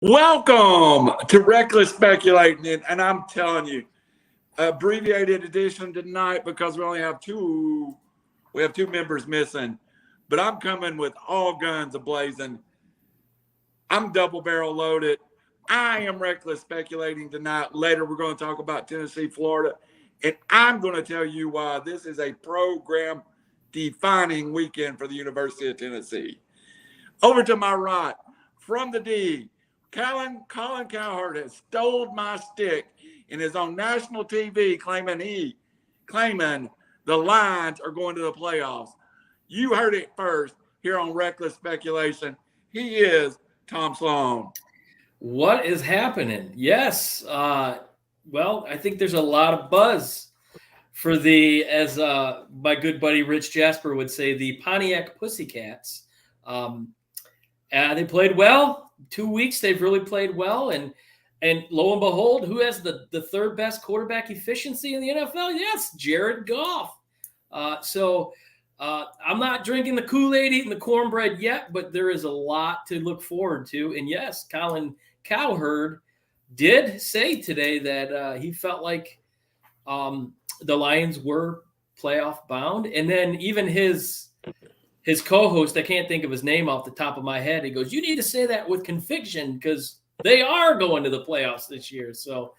Welcome to Reckless Speculating, and I'm telling you, abbreviated edition tonight because we only have two. We have two members missing, but I'm coming with all guns ablazing. I'm double barrel loaded. I am Reckless Speculating tonight. Later, we're going to talk about Tennessee, Florida, and I'm going to tell you why this is a program-defining weekend for the University of Tennessee. Over to my right, from the D, Colin Cowherd has stole my stick and is on national TV claiming the Lions are going to the playoffs. You heard it first here on Reckless Speculation. He is Tom Sloan. What is happening? Yes. Well, I think there's a lot of buzz for the, as my good buddy Rich Jasper would say, the Pontiac Pussycats. They played well. 2 weeks they've really played well, and lo and behold, who has the third best quarterback efficiency in the NFL? Yes, Jared Goff. So I'm not drinking the Kool-Aid, eating the cornbread yet, but there is a lot to look forward to. And yes, Colin Cowherd did say today that he felt like the Lions were playoff bound, and then even his co-host, I can't think of his name off the top of my head, he goes, you need to say that with conviction because they are going to the playoffs this year. So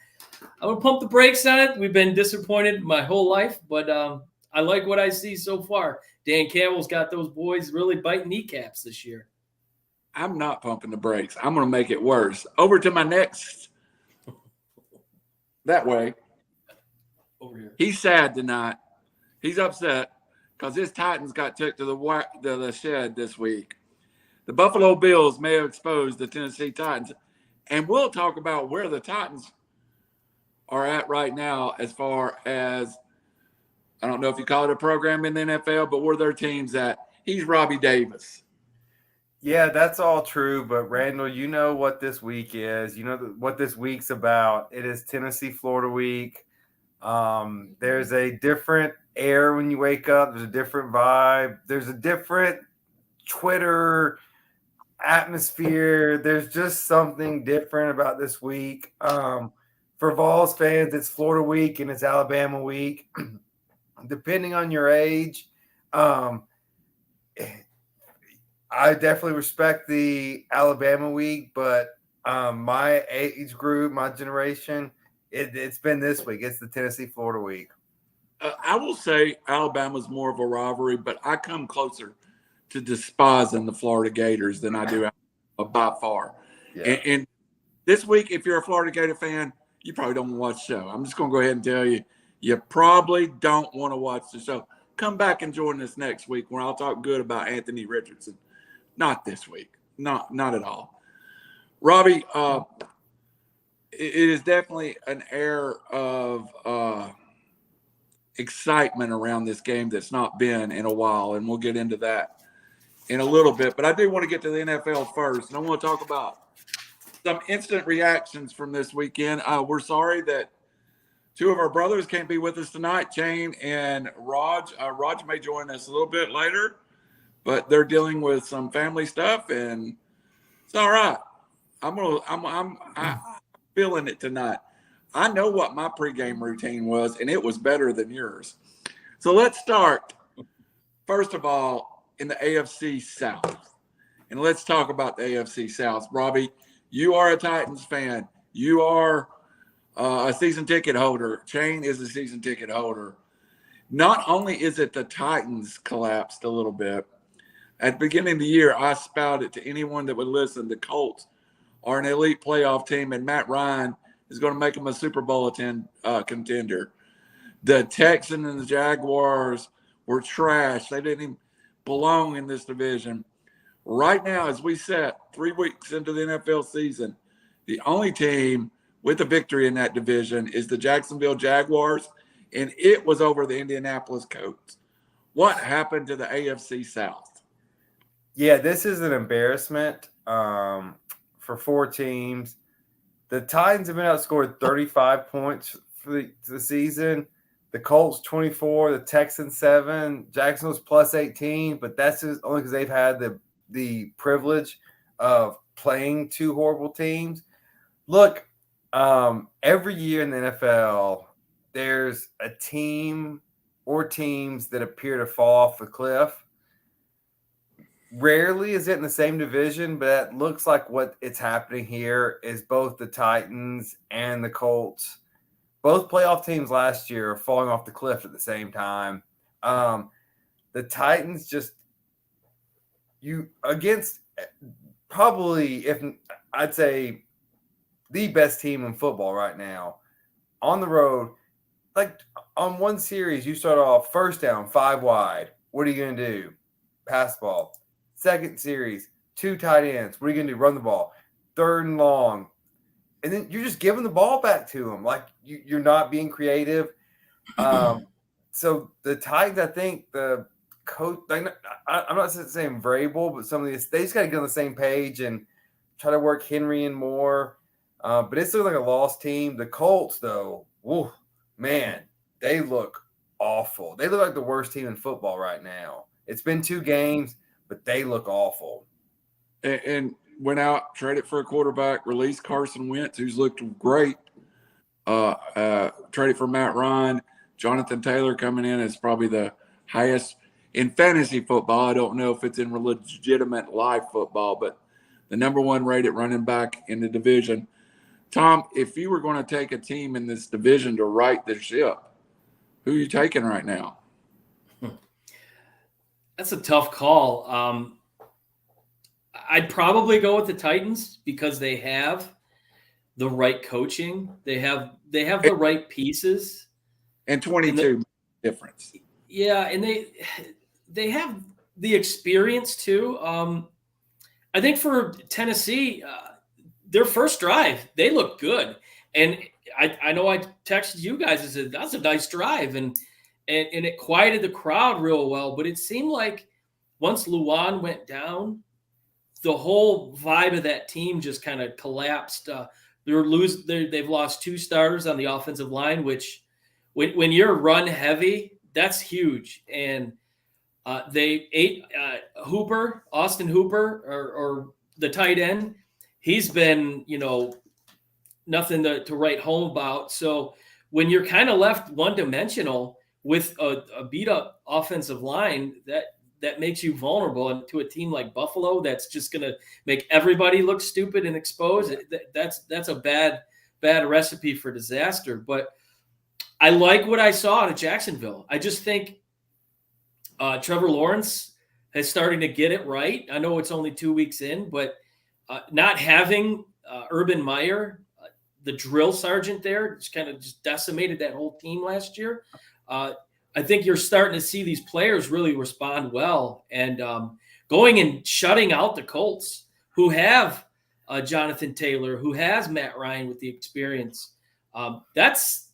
I'm going to pump the brakes on it. We've been disappointed my whole life, but I like what I see so far. Dan Campbell's got those boys really biting kneecaps this year. I'm not pumping the brakes. I'm going to make it worse. Over to my next. That way. Over here. He's sad tonight. He's upset because his Titans got took to the shed this week. The Buffalo Bills may have exposed the Tennessee Titans. And we'll talk about where the Titans are at right now as far as, I don't know if you call it a program in the NFL, but where their team's at. He's Robbie Davis. Yeah, that's all true. But, Randall, you know what this week is. You know what this week's about. It is Tennessee-Florida week. There's a different air when you wake up. There's a different vibe. There's a different Twitter atmosphere. There's just something different about this week. For Vols fans, it's Florida week and it's Alabama week. Depending on your age, I definitely respect the Alabama week, but my age group, my generation, it's been this week. It's the Tennessee-Florida week. I will say Alabama's more of a rivalry, but I come closer to despising the Florida Gators than I do by far. Yeah. And this week, if you're a Florida Gator fan, you probably don't want to watch the show. I'm just going to go ahead and tell you, you probably don't want to watch the show. Come back and join us next week where I'll talk good about Anthony Richardson. Not this week. Not at all. Robbie, it is definitely an air of excitement around this game that's not been in a while, and we'll get into that in a little bit. But I do want to get to the NFL first, and I want to talk about some instant reactions from this weekend. We're sorry that two of our brothers can't be with us tonight, Shane and Raj. Raj may join us a little bit later, but they're dealing with some family stuff, and it's all right. I'm feeling it tonight. I know what my pregame routine was, and it was better than yours. So let's start, first of all, in the AFC South. And let's talk about the AFC South. Robbie, you are a Titans fan. You are a season ticket holder. Shane is a season ticket holder. Not only is it the Titans collapsed a little bit, at the beginning of the year, I spouted to anyone that would listen, the Colts are an elite playoff team, and Matt Ryan is going to make them a Super Bowl contender. The Texans and the Jaguars were trash. They didn't even belong in this division. Right now, as we sit 3 weeks into the NFL season, the only team with a victory in that division is the Jacksonville Jaguars, and it was over the Indianapolis Colts. What happened to the AFC South? Yeah, this is an embarrassment for four teams. The Titans have been outscored 35 points for the season. The Colts 24, the Texans 7, Jacksonville's plus 18, but that's just only because they've had the privilege of playing two horrible teams. Look, every year in the NFL, there's a team or teams that appear to fall off the cliff. Rarely is it in the same division, but it looks like what it's happening here is both the Titans and the Colts. Both playoff teams last year are falling off the cliff at the same time. The Titans against probably, if I'd say, the best team in football right now, on the road, like on one series, you start off first down, 5 wide. What are you going to do? Pass ball. Second series, 2 tight ends. What are you going to do? Run the ball. 3rd and long. And then you're just giving the ball back to them. Like you're not being creative. So the Titans, I think the coach, I'm not saying Vrabel, but some of these, they just got to get on the same page and try to work Henry in more. But it's looking like a lost team. The Colts, though, woo, man, they look awful. They look like the worst team in football right now. It's been 2 games, but they look awful. And went out, traded for a quarterback, released Carson Wentz, who's looked great. Traded for Matt Ryan. Jonathan Taylor coming in is probably the highest in fantasy football. I don't know if it's in legitimate live football, but the number 1 rated running back in the division. Tom, if you were going to take a team in this division to right the ship, who are you taking right now? That's a tough call. I'd probably go with the Titans because they have the right coaching. They have the right pieces. And 22 difference. Yeah, and they have the experience too. I think for Tennessee, their first drive, they look good. And I know I texted you guys and said, that's a nice drive. And it quieted the crowd real well. But it seemed like once Luan went down, the whole vibe of that team just kind of collapsed. They've lost 2 starters on the offensive line, which when you're run heavy, that's huge. And they ate Austin Hooper, or the tight end. He's been, nothing to write home about. So when you're kind of left one-dimensional with a beat-up offensive line, that makes you vulnerable. And to a team like Buffalo, that's just going to make everybody look stupid and exposed. That's a bad recipe for disaster. But I like what I saw out of Jacksonville. I just think Trevor Lawrence is starting to get it right. I know it's only 2 weeks in, but not having Urban Meyer, the drill sergeant there, just kind of decimated that whole team last year. I think you're starting to see these players really respond well, and going and shutting out the Colts, who have Jonathan Taylor, who has Matt Ryan with the experience. That's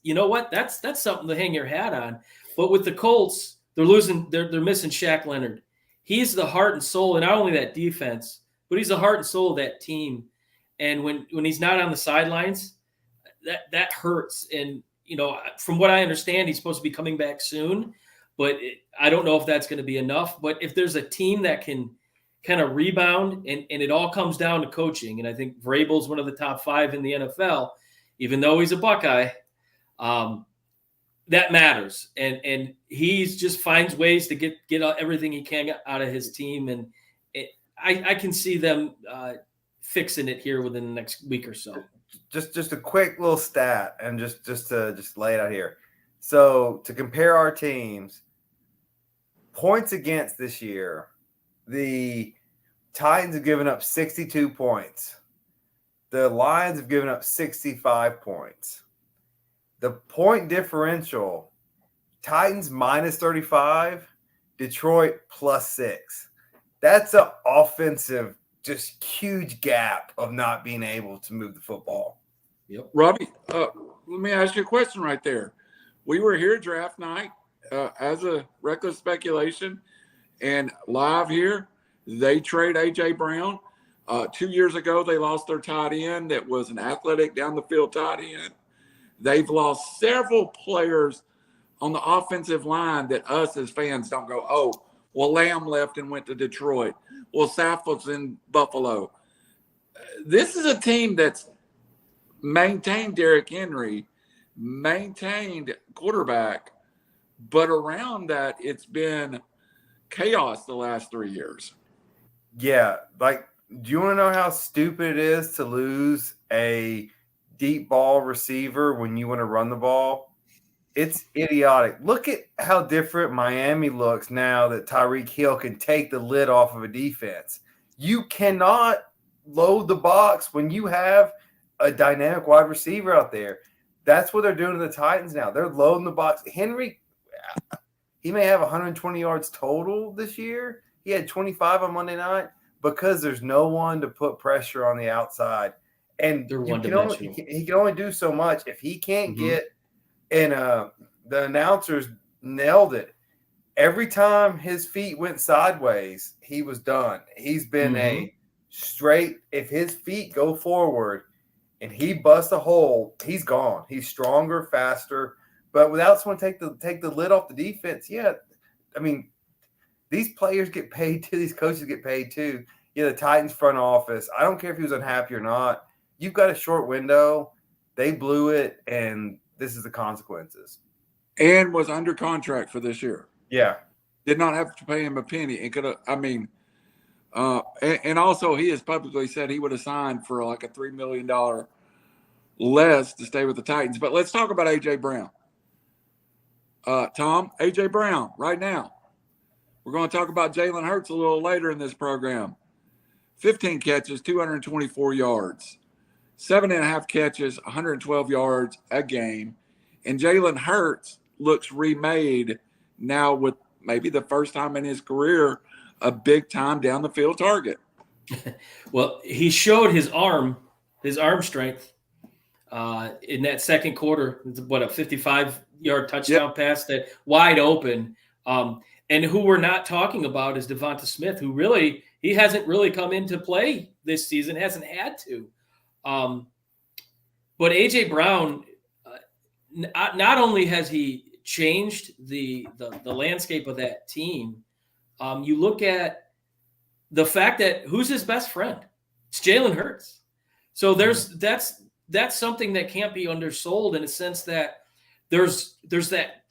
something to hang your hat on. But with the Colts, they're missing Shaq Leonard. He's the heart and soul, and not only that defense, but he's the heart and soul of that team. And when he's not on the sidelines, that hurts. And from what I understand, he's supposed to be coming back soon, but I don't know if that's going to be enough. But if there's a team that can kind of rebound, and it all comes down to coaching, and I think Vrabel's one of the top 5 in the NFL, even though he's a Buckeye, that matters. And he just finds ways to get everything he can out of his team. And I can see them fixing it here within the next week or so. Just a quick little stat, and just to lay it out here. So to compare our teams, points against this year, the Titans have given up 62 points. The Lions have given up 65 points. The point differential, Titans minus 35, Detroit plus 6. That's an offensive, just huge gap of not being able to move the football. Yep. Robbie, let me ask you a question right there. We were here draft night as a reckless speculation, and live here, they trade A.J. Brown. 2 years ago, they lost their tight end that was an athletic down-the-field tight end. They've lost several players on the offensive line that us as fans don't go, oh, well, Lamb left and went to Detroit. Well, Saffold's in Buffalo. this is a team that's maintained Derrick Henry, maintained quarterback, but around that, it's been chaos the last 3 years. Yeah, like, do you want to know how stupid it is to lose a deep ball receiver when you want to run the ball? It's idiotic. Look at how different Miami looks now that Tyreek Hill can take the lid off of a defense. You cannot load the box when you have a dynamic wide receiver out there. That's what they're doing to the Titans now. They're loading the box. Henry, he may have 120 yards total this year. He had 25 on Monday night because there's no one to put pressure on the outside. And They're he one-dimensional. can only do so much. If he can't get – and the announcers nailed it. Every time his feet went sideways, he was done. He's been a straight – if his feet go forward and he busts a hole, he's gone. He's stronger, faster. But without someone take the lid off the defense, yeah, I mean, these players get paid too. These coaches get paid too. Yeah, the Titans front office, I don't care if he was unhappy or not. You've got a short window. They blew it, and this is the consequences. And was under contract for this year. Yeah. Did not have to pay him a penny. It could have, I mean, and also he has publicly said he would have signed for like a $3 million less to stay with the Titans. But let's talk about A.J. Brown. Tom, A.J. Brown, right now. We're going to talk about Jalen Hurts a little later in this program. 15 catches, 224 yards. 7.5 catches, 112 yards a game. And Jalen Hurts looks remade now with maybe the first time in his career a big-time down-the-field target. Well, he showed his arm strength in that second quarter. What, a 55-yard touchdown pass that wide open. And who we're not talking about is Devonta Smith, who really – he hasn't really come into play this season, hasn't had to. But A.J. Brown, not only has he changed the landscape of that team, you look at the fact that who's his best friend? It's Jalen Hurts. So that's something that can't be undersold in a sense that there's that,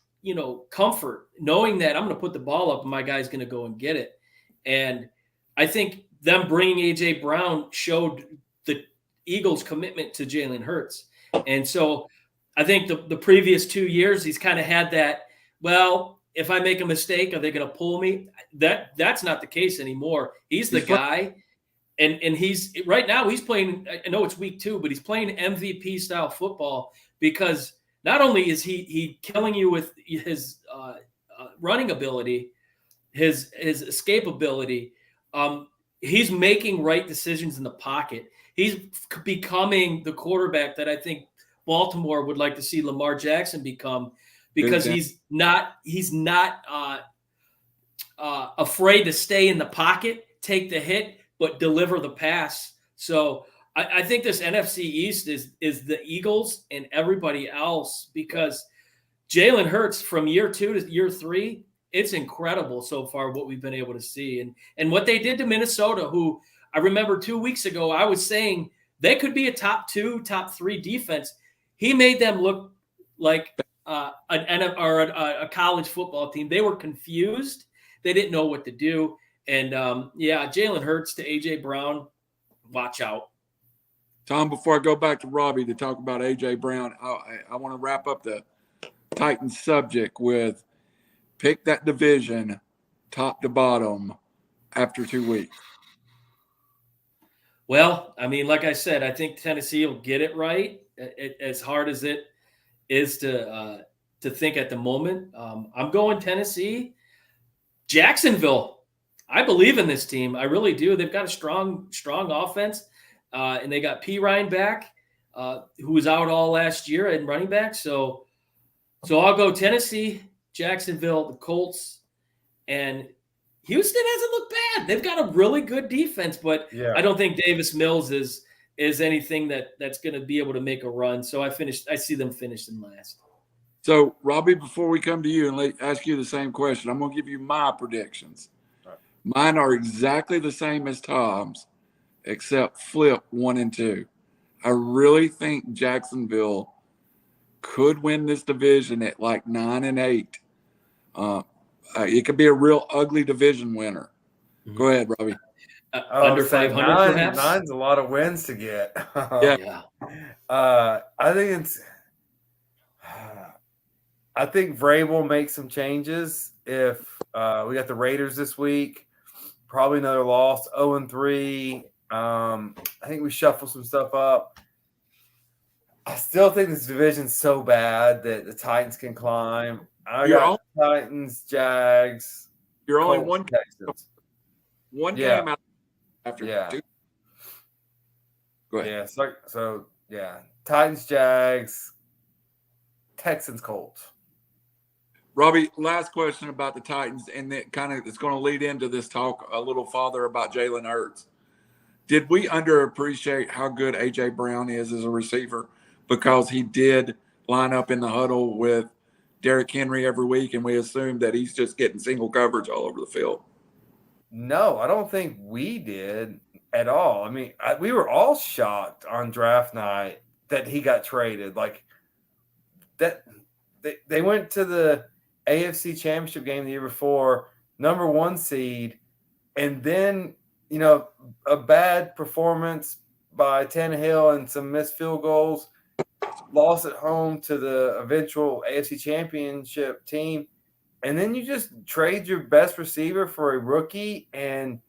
comfort knowing that I'm going to put the ball up and my guy's going to go and get it. And I think them bringing A.J. Brown showed the Eagles' commitment to Jalen Hurts. And so I think the previous 2 years, he's kind of had that, well, if I make a mistake, are they going to pull me? That's not the case anymore. He's the guy. And he's right now he's playing, I know it's week 2, but he's playing MVP style football because not only is he killing you with his running ability, his escape ability, he's making right decisions in the pocket. He's becoming the quarterback that I think Baltimore would like to see Lamar Jackson become because he's not afraid to stay in the pocket, take the hit, but deliver the pass. So I think this NFC East is the Eagles and everybody else because Jalen Hurts from year 2 to year 3, it's incredible so far what we've been able to see. And what they did to Minnesota, who I remember 2 weeks ago, I was saying they could be a top 2, top 3 defense. He made them look like a college football team. They were confused. They didn't know what to do. And, Jalen Hurts to A.J. Brown, watch out. Tom, before I go back to Robbie to talk about A.J. Brown, I want to wrap up the Titans subject with pick that division top to bottom after 2 weeks. Well, I mean, like I said, I think Tennessee will get it right. As hard as it is to think at the moment, I'm going Tennessee. Jacksonville, I believe in this team. I really do. They've got a strong offense, and they got P. Ryan back, who was out all last year in running back. So I'll go Tennessee, Jacksonville, the Colts, and Houston hasn't looked bad. They've got a really good defense, but I don't think Davis Mills is anything that's going to be able to make a run. So I see them finished in last. So, Robbie, before we come to you and ask you the same question, I'm going to give you my predictions. Right. Mine are exactly the same as Tom's, except flip 1 and 2. I really think Jacksonville could win this division at like 9 and 8. It could be a real ugly division winner. Go ahead, Robbie. Under 500, perhaps? Nine's a lot of wins to get. Yeah. I think Vrabel will make some changes. If we got the Raiders this week, probably another loss, 0-3. I think we shuffle some stuff up. I still think this division's so bad that the Titans can climb. Titans, Jags. You're only Colts, one Texans. game out after 2. Go ahead. Yeah. Titans, Jags, Texans, Colts. Robbie, last question about the Titans, and it's going to lead into this talk a little farther about Jalen Hurts. Did we underappreciate how good A.J. Brown is as a receiver because he did line up in the huddle with Derrick Henry every week, and we assumed that he's just getting single coverage all over the field? No, I don't think we did at all. I mean, we were all shocked on draft night that he got traded. Like that, they went to the AFC Championship game the year before, number 1 seed, and then a bad performance by Tannehill and some missed field goals, lost at home to the eventual AFC Championship team. And then you just trade your best receiver for a rookie. And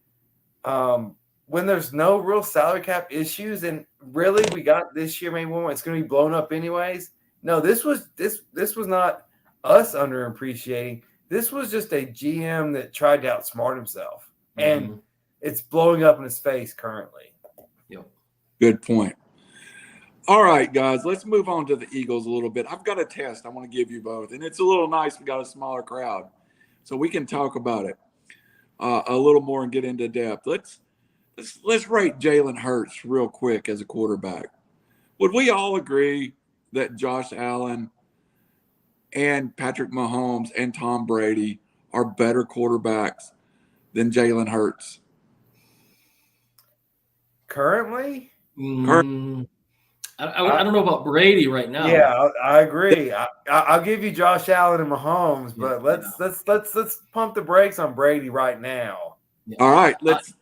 when there's no real salary cap issues, and really we got this year, maybe it's going to be blown up anyways. No, this was not us underappreciating. This was just a GM that tried to outsmart himself. Mm-hmm. And it's blowing up in his face currently. Yep. Good point. All right, guys, let's move on to the Eagles a little bit. I've got a test I want to give you both, and it's a little nice. We got a smaller crowd, so we can talk about it a little more and get into depth. Let's rate Jalen Hurts real quick as a quarterback. Would we all agree that Josh Allen and Patrick Mahomes and Tom Brady are better quarterbacks than Jalen Hurts? Currently? I don't know about Brady right now. Yeah, I agree. I'll give you Josh Allen and Mahomes, but let's pump the brakes on Brady right now. Yeah. All right,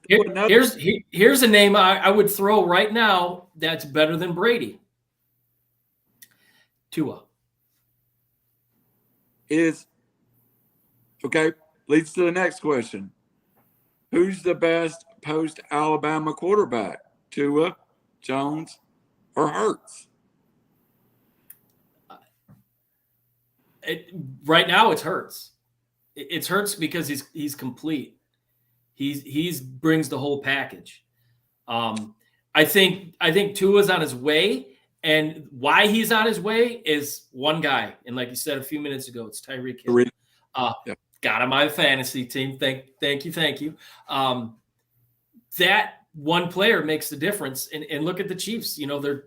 here's a name I would throw right now that's better than Brady. Tua leads to the next question. Who's the best post-Alabama quarterback? Tua, Jones, or Hurts? Right now, it's Hurts. It's Hurts because he's complete. He's brings the whole package. I think Tua's on his way, and why he's on his way is one guy. And like you said a few minutes ago, it's Tyreek Hill. Got him on my fantasy team. Thank you. That one player makes the difference. And look at the Chiefs.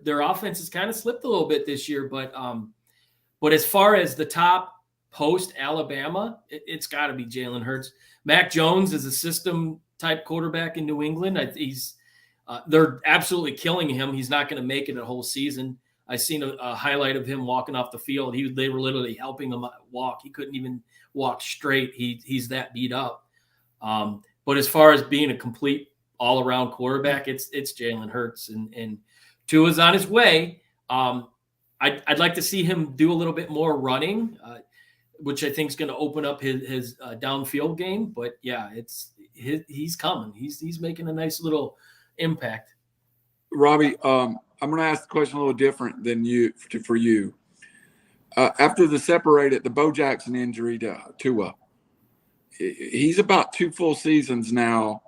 Their offense has kind of slipped a little bit this year, but as far as the top post Alabama, it's got to be Jalen Hurts. Mac Jones is a system type quarterback in New England. They're absolutely killing him. He's not going to make it a whole season. I seen a highlight of him walking off the field. They were literally helping him walk. He couldn't even walk straight. He's that beat up. But as far as being a complete all-around quarterback, it's Jalen Hurts, and Tua's on his way. I'd like to see him do a little bit more running, which I think is going to open up his downfield game. But yeah, he's coming. He's making a nice little impact. Robbie, I'm going to ask the question a little different than for you. After the Bo Jackson injury to Tua, he's about 2 full seasons now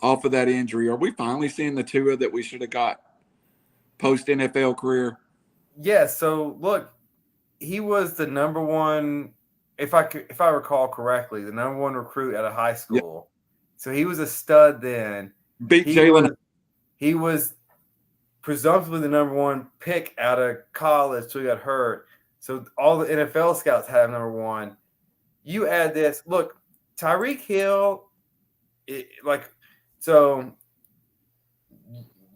off of that injury. Are we finally seeing the Tua that we should have got post NFL career? Yeah. So look, he was the number one, if I recall correctly, the number one recruit out of high school. Yep. So he was a stud then. Beat Jalen. He was presumptively the number one pick out of college till he got hurt. So all the NFL scouts have number one. You add this. Look, Tyreek Hill,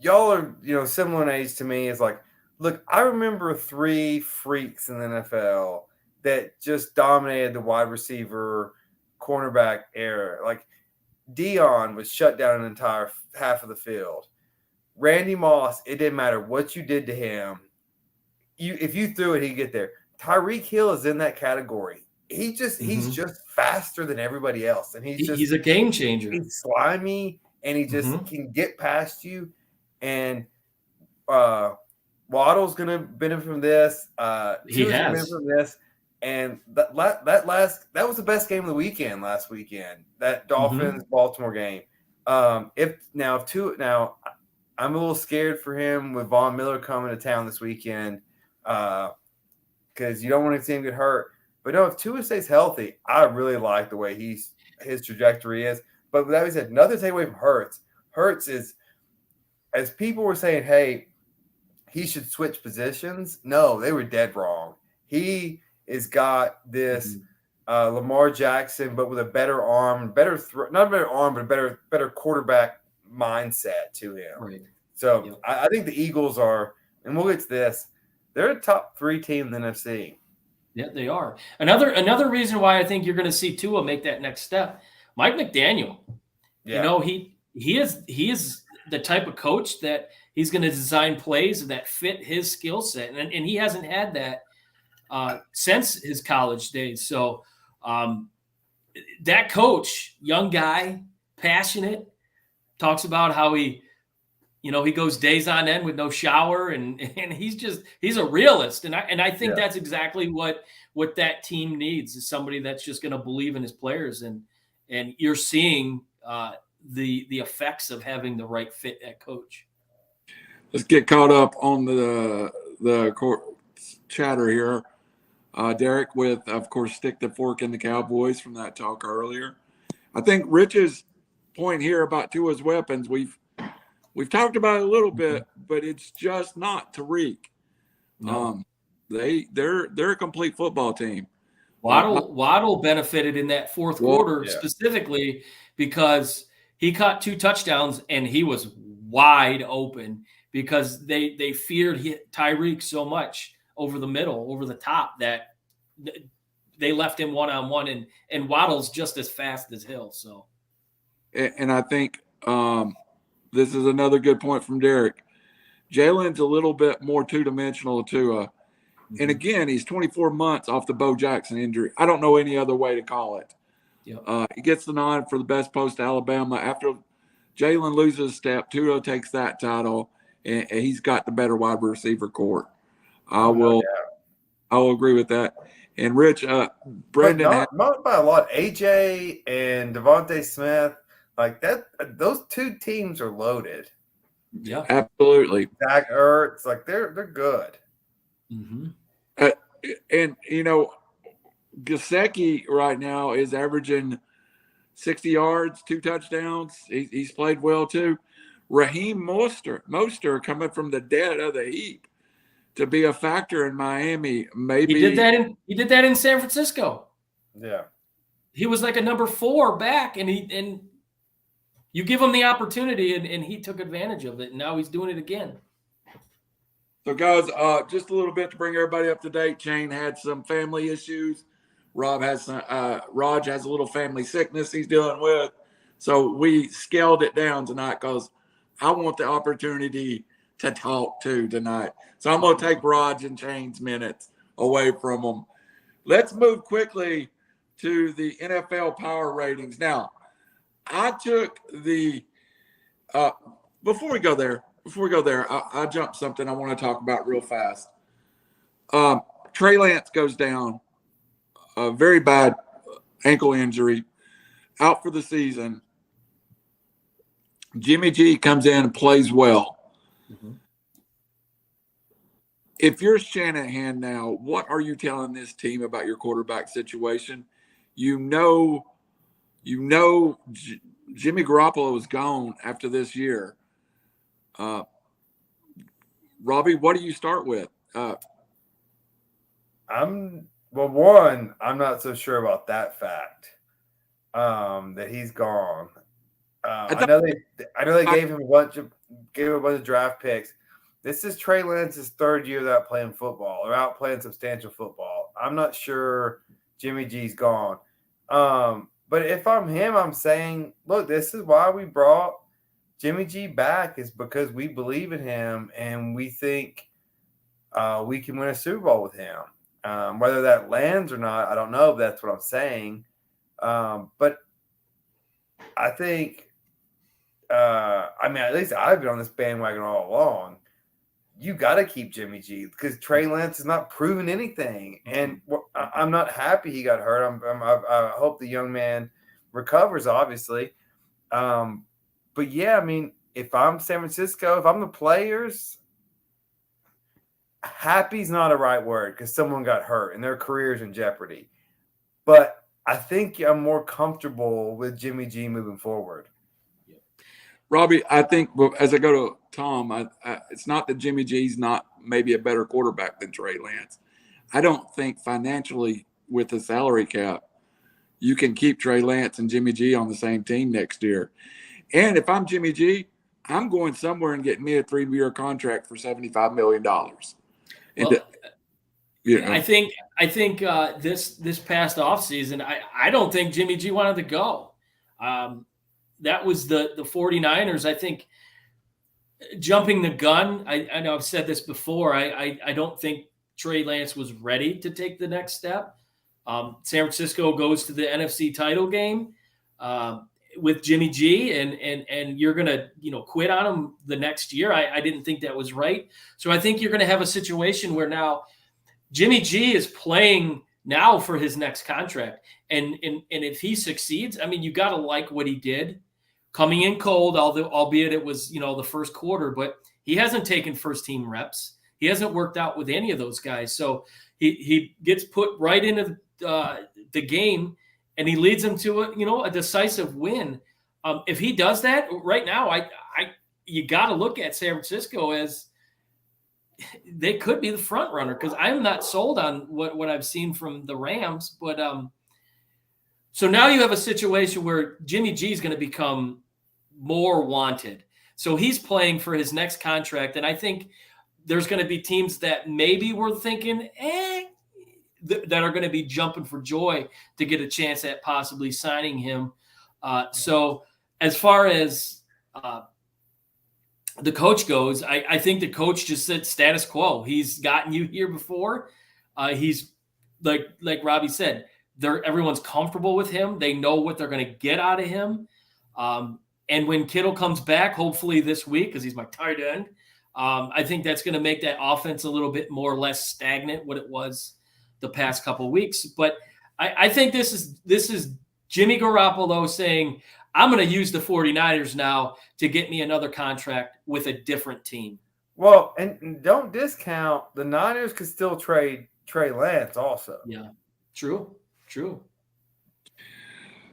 y'all are, similar in age to me. Is like, look, I remember 3 freaks in the NFL that just dominated the wide receiver, cornerback era. Like Dion was shut down an entire half of the field. Randy Moss, it didn't matter what you did to him. If you threw it, he'd get there. Tyreek Hill is in that category. He's just faster than everybody else, and he's a game changer. He's slimy, and he just can get past you. And Waddle's going to benefit from this. He has from this, and that was the best game of the weekend last weekend. That Dolphins Baltimore game. I'm a little scared for him with Von Miller coming to town this weekend because you don't want to see him get hurt. But no, if Tua stays healthy, I really like the way his trajectory is. But with that being said, another takeaway from Hurts. Hurts is, as people were saying, hey, he should switch positions. No, they were dead wrong. He has got this Lamar Jackson, but with a better arm, not a better arm, but a better quarterback mindset to him. Right. So I think the Eagles are, and we'll get to this, they're a top 3 team in the NFC. Yeah, they are. Another reason why I think you're going to see Tua make that next step, Mike McDaniel. Yeah. He is the type of coach that he's going to design plays that fit his skill set, and he hasn't had that since his college days. So that coach, young guy, passionate, talks about how he goes days on end with no shower, and he's a realist, and I think that's exactly what that team needs, is somebody that's just going to believe in his players, and you're seeing the effects of having the right fit at coach. Let's get caught up on the court chatter here. Derek with, of course, stick the fork in the Cowboys from that talk earlier. I think Rich's point here about Tua's weapons, we've talked about it a little bit, but it's just not Tariq. No. They're a complete football team. Waddle benefited in that fourth quarter specifically because he caught 2 touchdowns and he was wide open because they feared Tyreek so much over the middle, over the top, that they left him one-on-one, and Waddle's just as fast as Hill. So, and I think this is another good point from Derek. Jalen's a little bit more two-dimensional to Tua. And again, he's 24 months off the Bo Jackson injury. I don't know any other way to call it. Yep. He gets the nod for the best post to Alabama. After Jalen loses a step, Tua takes that title, and he's got the better wide receiver court. I will agree with that. And Rich, Brendan, not by a lot. AJ and Devontae Smith, like that. Those 2 teams are loaded. Yeah, absolutely. Zach Ertz, like they're good. And Gesicki right now is averaging 60 yards, 2 touchdowns. He's played well too. Raheem Mostert coming from the dead of the heap to be a factor in Miami. Maybe he did that in San Francisco. Yeah, he was like a number 4 back, and you give him the opportunity, and he took advantage of it. And now he's doing it again. So, guys, just a little bit to bring everybody up to date. Shane had some family issues. Raj has a little family sickness he's dealing with. So we scaled it down tonight because I want the opportunity to talk to tonight. So I'm going to take Raj and Shane's minutes away from them. Let's move quickly to the NFL power ratings. Now, I took the before we go there, I jumped something I want to talk about real fast. Trey Lance goes down, a very bad ankle injury, out for the season. Jimmy G comes in and plays well. If you're Shanahan now, what are you telling this team about your quarterback situation? Jimmy Garoppolo is gone after this year. Robbie, what do you start with? I'm not so sure about that fact. That he's gone. I know they gave him a bunch of gave a bunch of draft picks. This is Trey Lance's third year without playing football or out playing substantial football. I'm not sure Jimmy G's gone. But if I'm him, I'm saying, look, this is why we brought Jimmy G back, is because we believe in him and we think we can win a Super Bowl with him. Whether that lands or not, I don't know if that's what I'm saying. But I think, at least I've been on this bandwagon all along. You got to keep Jimmy G because Trey Lance has not proven anything. And I'm not happy he got hurt. I hope the young man recovers, obviously. But yeah, if I'm San Francisco, if I'm the players, happy's not a right word because someone got hurt and their career's in jeopardy. But I think I'm more comfortable with Jimmy G moving forward. Robbie, I think as I go to Tom, it's not that Jimmy G's not maybe a better quarterback than Trey Lance. I don't think financially with the salary cap, you can keep Trey Lance and Jimmy G on the same team next year. And if I'm Jimmy G, I'm going somewhere and getting me a 3-year contract for $75 million. Well, I think this past offseason, I don't think Jimmy G wanted to go. That was the 49ers, I think, jumping the gun. I know I've said this before. I don't think Trey Lance was ready to take the next step. San Francisco goes to the NFC title game with Jimmy G, and you're going to quit on him the next year. I didn't think that was right. So I think you're going to have a situation where now Jimmy G is playing now for his next contract. And if he succeeds, you got to like what he did. Coming in cold, albeit it was, the first quarter, but he hasn't taken first team reps. He hasn't worked out with any of those guys. So he gets put right into the game and he leads them to a decisive win. If he does that right now, you got to look at San Francisco as they could be the front runner because I'm not sold on what I've seen from the Rams. But so now you have a situation where Jimmy G is going to become more wanted. So he's playing for his next contract. And I think there's going to be teams that maybe were thinking, that are going to be jumping for joy to get a chance at possibly signing him. So as far as the coach goes, I think the coach just said status quo. He's gotten you here before. He's like Robbie said, everyone's comfortable with him. They know what they're going to get out of him. And when Kittle comes back, hopefully this week, because he's my tight end, I think that's going to make that offense a little bit more or less stagnant what it was the past couple of weeks. But I think this is Jimmy Garoppolo saying, I'm going to use the 49ers now to get me another contract with a different team. Well, and don't discount the Niners could still trade Trey Lance also. Yeah, true.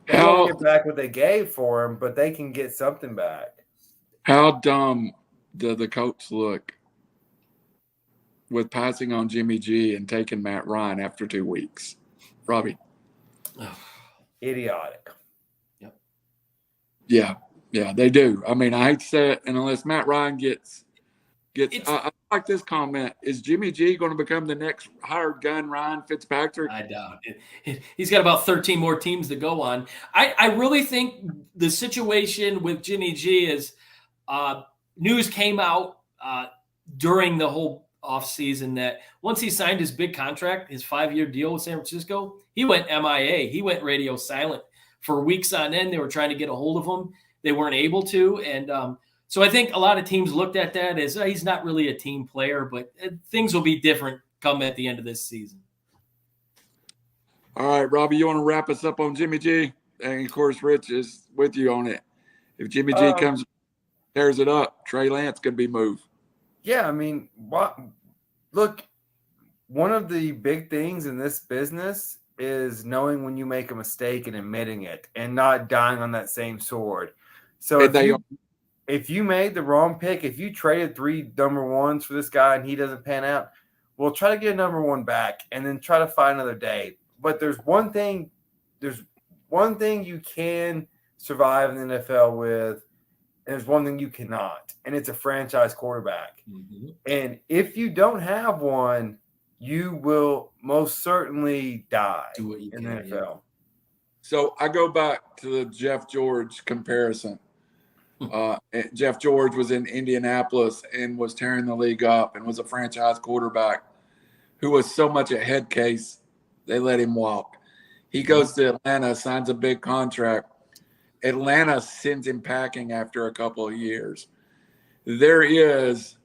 They won't get back what they gave for him, but they can get something back. How dumb does the coach look with passing on Jimmy G and taking Matt Ryan after 2 weeks? Robbie. Idiotic. Yep. Yeah, they do. I hate to say it, and unless Matt Ryan gets I like this comment. Is Jimmy G going to become the next hired gun Ryan Fitzpatrick? I doubt it. He's got about 13 more teams to go on. I really think the situation with Jimmy G is news came out during the whole offseason that once he signed his big contract, his 5-year deal with San Francisco, he went MIA. He went radio silent for weeks on end. They were trying to get a hold of him. They weren't able to. And so I think a lot of teams looked at that as he's not really a team player, but things will be different come at the end of this season. All right, Robbie, you want to wrap us up on Jimmy G? And, of course, Rich is with you on it. If Jimmy G comes, tears it up, Trey Lance could be moved. Yeah, look, one of the big things in this business is knowing when you make a mistake and admitting it and not dying on that same sword. So if you made the wrong pick, if you traded 3 number ones for this guy and he doesn't pan out, well, try to get a number 1 back and then try to find another day. But there's one thing you can survive in the NFL with, and there's one thing you cannot, and it's a franchise quarterback. Mm-hmm. And if you don't have one, you will most certainly die Do what you in can, the NFL. So I go back to the Jeff George comparison. Jeff George was in Indianapolis and was tearing the league up and was a franchise quarterback who was so much a head case, they let him walk. He goes to Atlanta, signs a big contract. Atlanta sends him packing after a couple of years. There is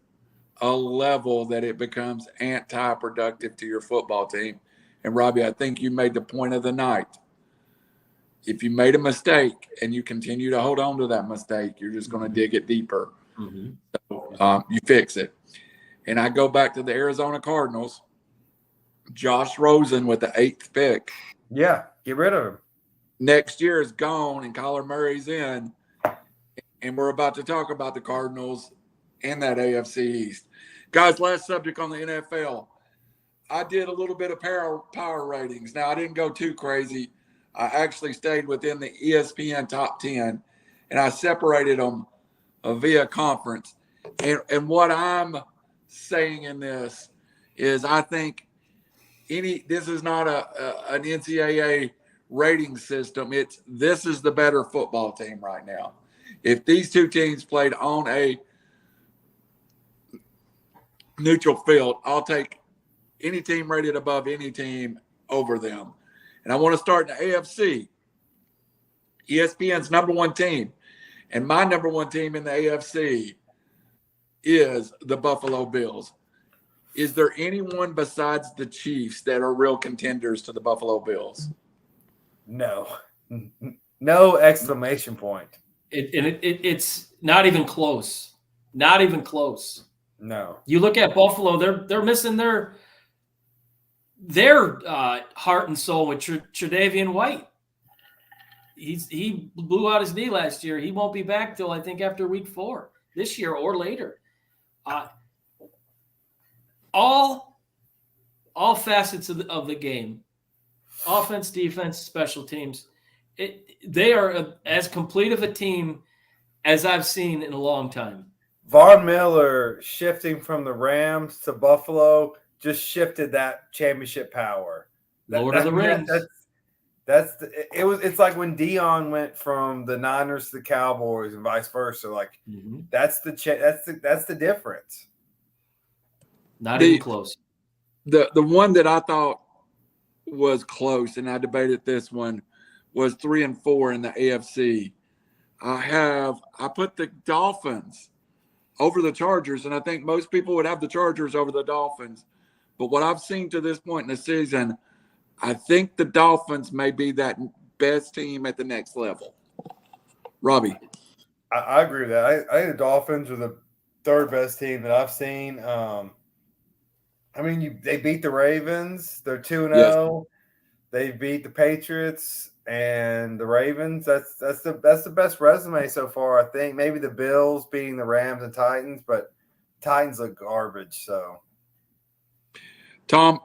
a level that it becomes anti-productive to your football team. And Robbie, I think you made the point of the night. If you made a mistake and you continue to hold on to that mistake, you're just going to dig it deeper. Mm-hmm. So, you fix it. And I go back to the Arizona Cardinals. Josh Rosen with the 8th pick. Yeah, get rid of him. Next year is gone and Kyler Murray's in. And we're about to talk about the Cardinals and that AFC East. Guys, last subject on the NFL. I did a little bit of power ratings. Now, I didn't go too crazy. I actually stayed within the ESPN top 10, and I separated them via conference. And what I'm saying in this is I think this is not an NCAA rating system. This is the better football team right now. If these two teams played on a neutral field, I'll take any team rated above any team over them. And I want to start in the AFC. ESPN's number one team. And my number one team in the AFC is the Buffalo Bills. Is there anyone besides the Chiefs that are real contenders to the Buffalo Bills? No. No exclamation point. It's not even close. Not even close. No. You look at Buffalo, they're missing their heart and soul with Tre'Davious White. He blew out his knee last year. He won't be back till I think after week 4 this year or later. All facets of the game, offense, defense, special teams, they are as complete of a team as I've seen in a long time. Von Miller shifting from the Rams to Buffalo just shifted that championship power. Lord of the Rings. It's like when Dion went from the Niners to the Cowboys and vice versa. Like that's the difference. Not even close. The one that I thought was close, and I debated this one, was 3 and 4 in the AFC. I put the Dolphins over the Chargers, and I think most people would have the Chargers over the Dolphins. But what I've seen to this point in the season, I think the Dolphins may be that best team at the next level. Robbie. I agree with that. I think the Dolphins are the third best team that I've seen. They beat the Ravens. They're 2-0. Yes. They beat the Patriots and the Ravens. That's the best resume so far, I think. Maybe the Bills beating the Rams and Titans, but Titans look garbage. So, Tom,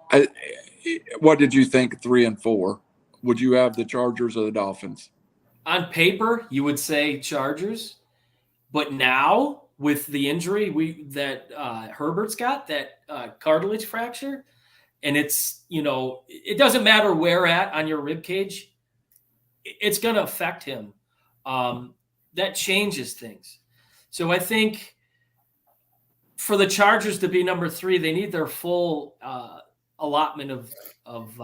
what did you think 3 and 4? Would you have the Chargers or the Dolphins? On paper, you would say Chargers, but now with the injury that Herbert's got, that cartilage fracture, and it's, it doesn't matter where on your rib cage, it's going to affect him. That changes things. So I think for the Chargers to be number 3, they need their full allotment of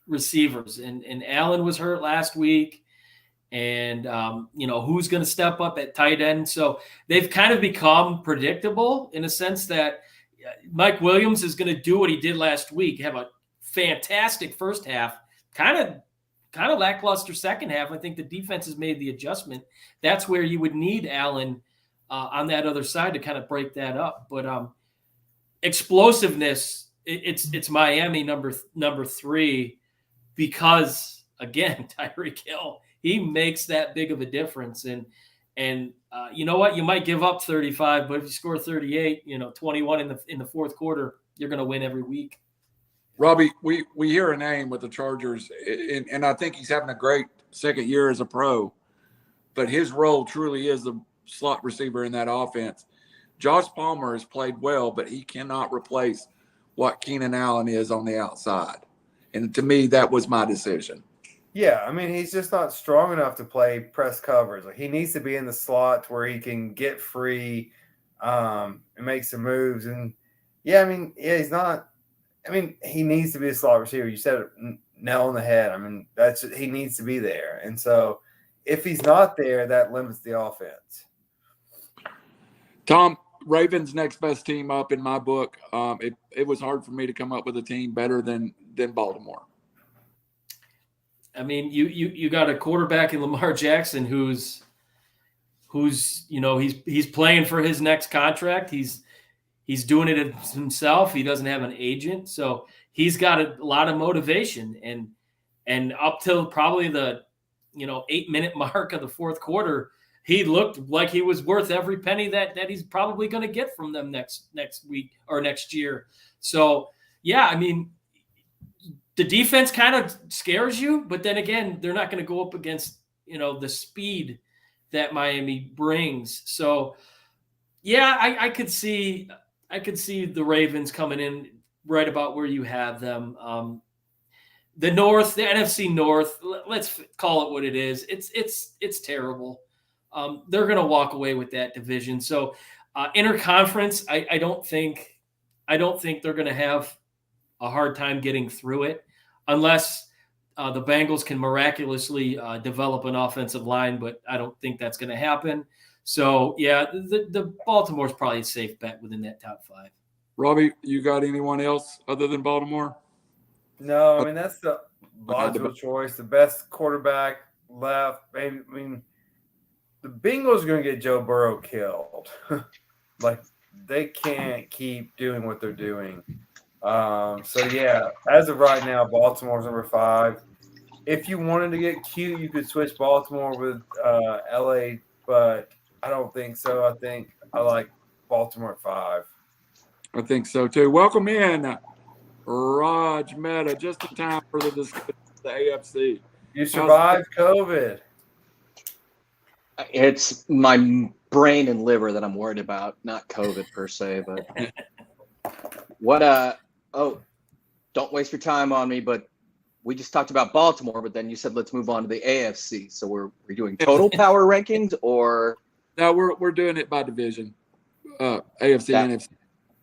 receivers. And Allen was hurt last week. And, who's going to step up at tight end. So they've kind of become predictable in a sense that Mike Williams is going to do what he did last week, have a fantastic first half, kind of lackluster second half. I think the defense has made the adjustment. That's where you would need Allen on that other side to kind of break that up. But explosiveness, it's Miami number 3 because, again, Tyreek Hill, he makes that big of a difference. And you know what? You might give up 35, but if you score 38, 21 in the fourth quarter, you're going to win every week. Robbie, we hear a name with the Chargers, and I think he's having a great second year as a pro. But his role truly is slot receiver in that offense. Josh Palmer has played well, but he cannot replace what Keenan Allen is on the outside. And to me, that was my decision. Yeah, I mean, he's just not strong enough to play press covers. Like, he needs to be in the slot where he can get free and make some moves. And, yeah, I mean, yeah, he's not – I mean, he needs to be a slot receiver. You said it, nail on the head. I mean, he needs to be there. And so if he's not there, that limits the offense. Tom, Ravens' next best team up in my book. It was hard for me to come up with a team better than Baltimore. I mean, you got a quarterback in Lamar Jackson who's he's playing for his next contract. He's doing it himself. He doesn't have an agent, so he's got a lot of motivation. And up till probably the 8-minute mark of the fourth quarter, he looked like he was worth every penny that he's probably going to get from them next week or next year. So yeah, I mean, the defense kind of scares you, but then again, they're not going to go up against, the speed that Miami brings. So yeah, I could see the Ravens coming in right about where you have them. The North, the NFC North, let's call it what it is. It's terrible. They're going to walk away with that division. So interconference, I don't think they're going to have a hard time getting through it unless the Bengals can miraculously develop an offensive line, but I don't think that's going to happen. So, yeah, the Baltimore's probably a safe bet within that top 5. Robbie, you got anyone else other than Baltimore? No, I mean, that's the logical choice. The best quarterback left. I mean, the Bengals are going to get Joe Burrow killed. Like, they can't keep doing what they're doing. So, yeah, as of right now, Baltimore's number 5. If you wanted to get cute, you could switch Baltimore with LA, but I don't think so. I think I like Baltimore at 5. I think so, too. Welcome in, Raj Mehta, just in time for the discussion of the AFC. You survived COVID. It's my brain and liver that I'm worried about, not COVID per se, but don't waste your time on me, but we just talked about Baltimore, but then you said let's move on to the AFC. So we're doing total power rankings, or no, we're doing it by division. AFC and NFC.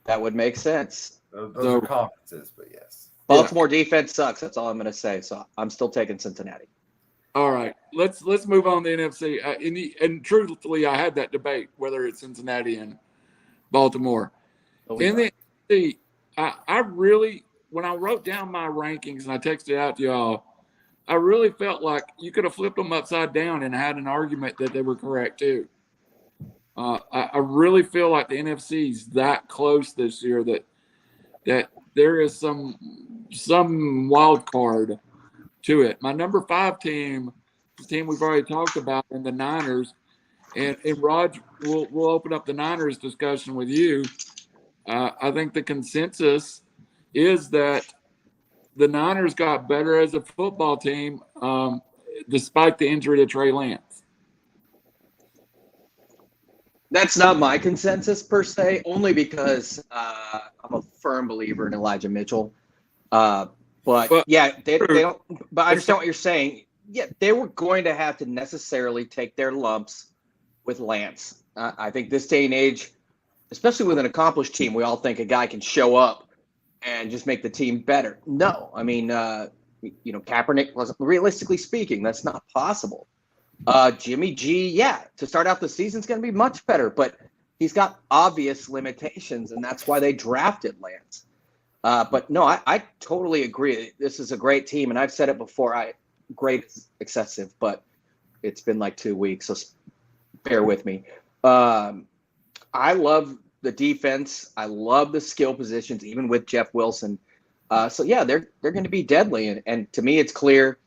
That would make sense. Those are conferences, but yes. Baltimore defense sucks. That's all I'm going to say. So I'm still taking Cincinnati. All right, let's move on to the NFC. And truthfully, I had that debate whether it's Cincinnati and Baltimore. In the NFC, I really, when I wrote down my rankings and I texted it out to y'all, I really felt like you could have flipped them upside down and had an argument that they were correct too. I really feel like the NFC is that close this year that there is some wild card to it. My number 5 team, the team we've already talked about, in the Niners, and Raj, we'll open up the Niners discussion with you. I think the consensus is that the Niners got better as a football team despite the injury to Trey Lance. That's not my consensus per se, only because I'm a firm believer in Elijah Mitchell. But yeah, they don't. But I understand what you're saying. Yeah, they were going to have to necessarily take their lumps with Lance. I think this day and age, especially with an accomplished team, we all think a guy can show up and just make the team better. No, I mean, Kaepernick wasn't, realistically speaking, that's not possible. Jimmy G, yeah, to start out the season is going to be much better, but he's got obvious limitations, and that's why they drafted Lance. But no, I totally agree. This is a great team, and I've said it before. Great is excessive, but it's been like 2 weeks, so bear with me. I love the defense. I love the skill positions, even with Jeff Wilson. So yeah, they're going to be deadly, and to me, it's clear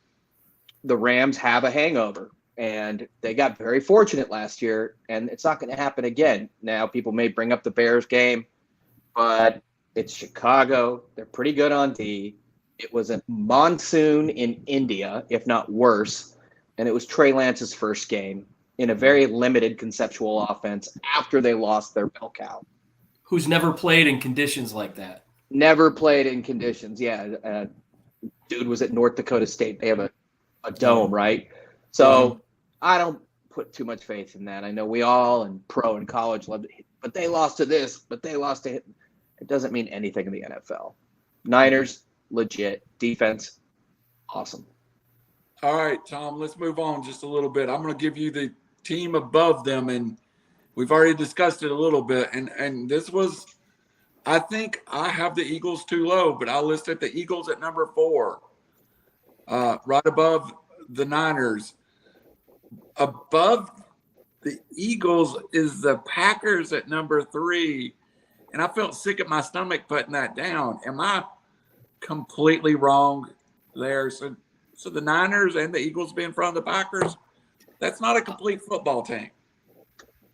the Rams have a hangover. And they got very fortunate last year, and it's not going to happen again. Now, people may bring up the Bears game, but it's Chicago. They're pretty good on D. It was a monsoon in India, if not worse, and it was Trey Lance's first game. in a very limited conceptual offense after they lost their bell cow. Who's never played in conditions like that. Never played in conditions. Yeah. Dude was at North Dakota State. They have a dome, right? So I don't put too much faith in that. I know we all and pro and college love it, but they lost to this, but they lost to it. It doesn't mean anything in the NFL. Niners, legit. Defense, awesome. All right, Tom, let's move on just a little bit. I'm going to give you the team above them, and we've already discussed it a little bit. And this was, I think I have the Eagles too low, but I listed the Eagles at number 4, right above the Niners. Above the Eagles is the Packers at number 3. And I felt sick at my stomach putting that down. Am I completely wrong there? So the Niners and the Eagles be in front of the Packers? That's not a complete football team.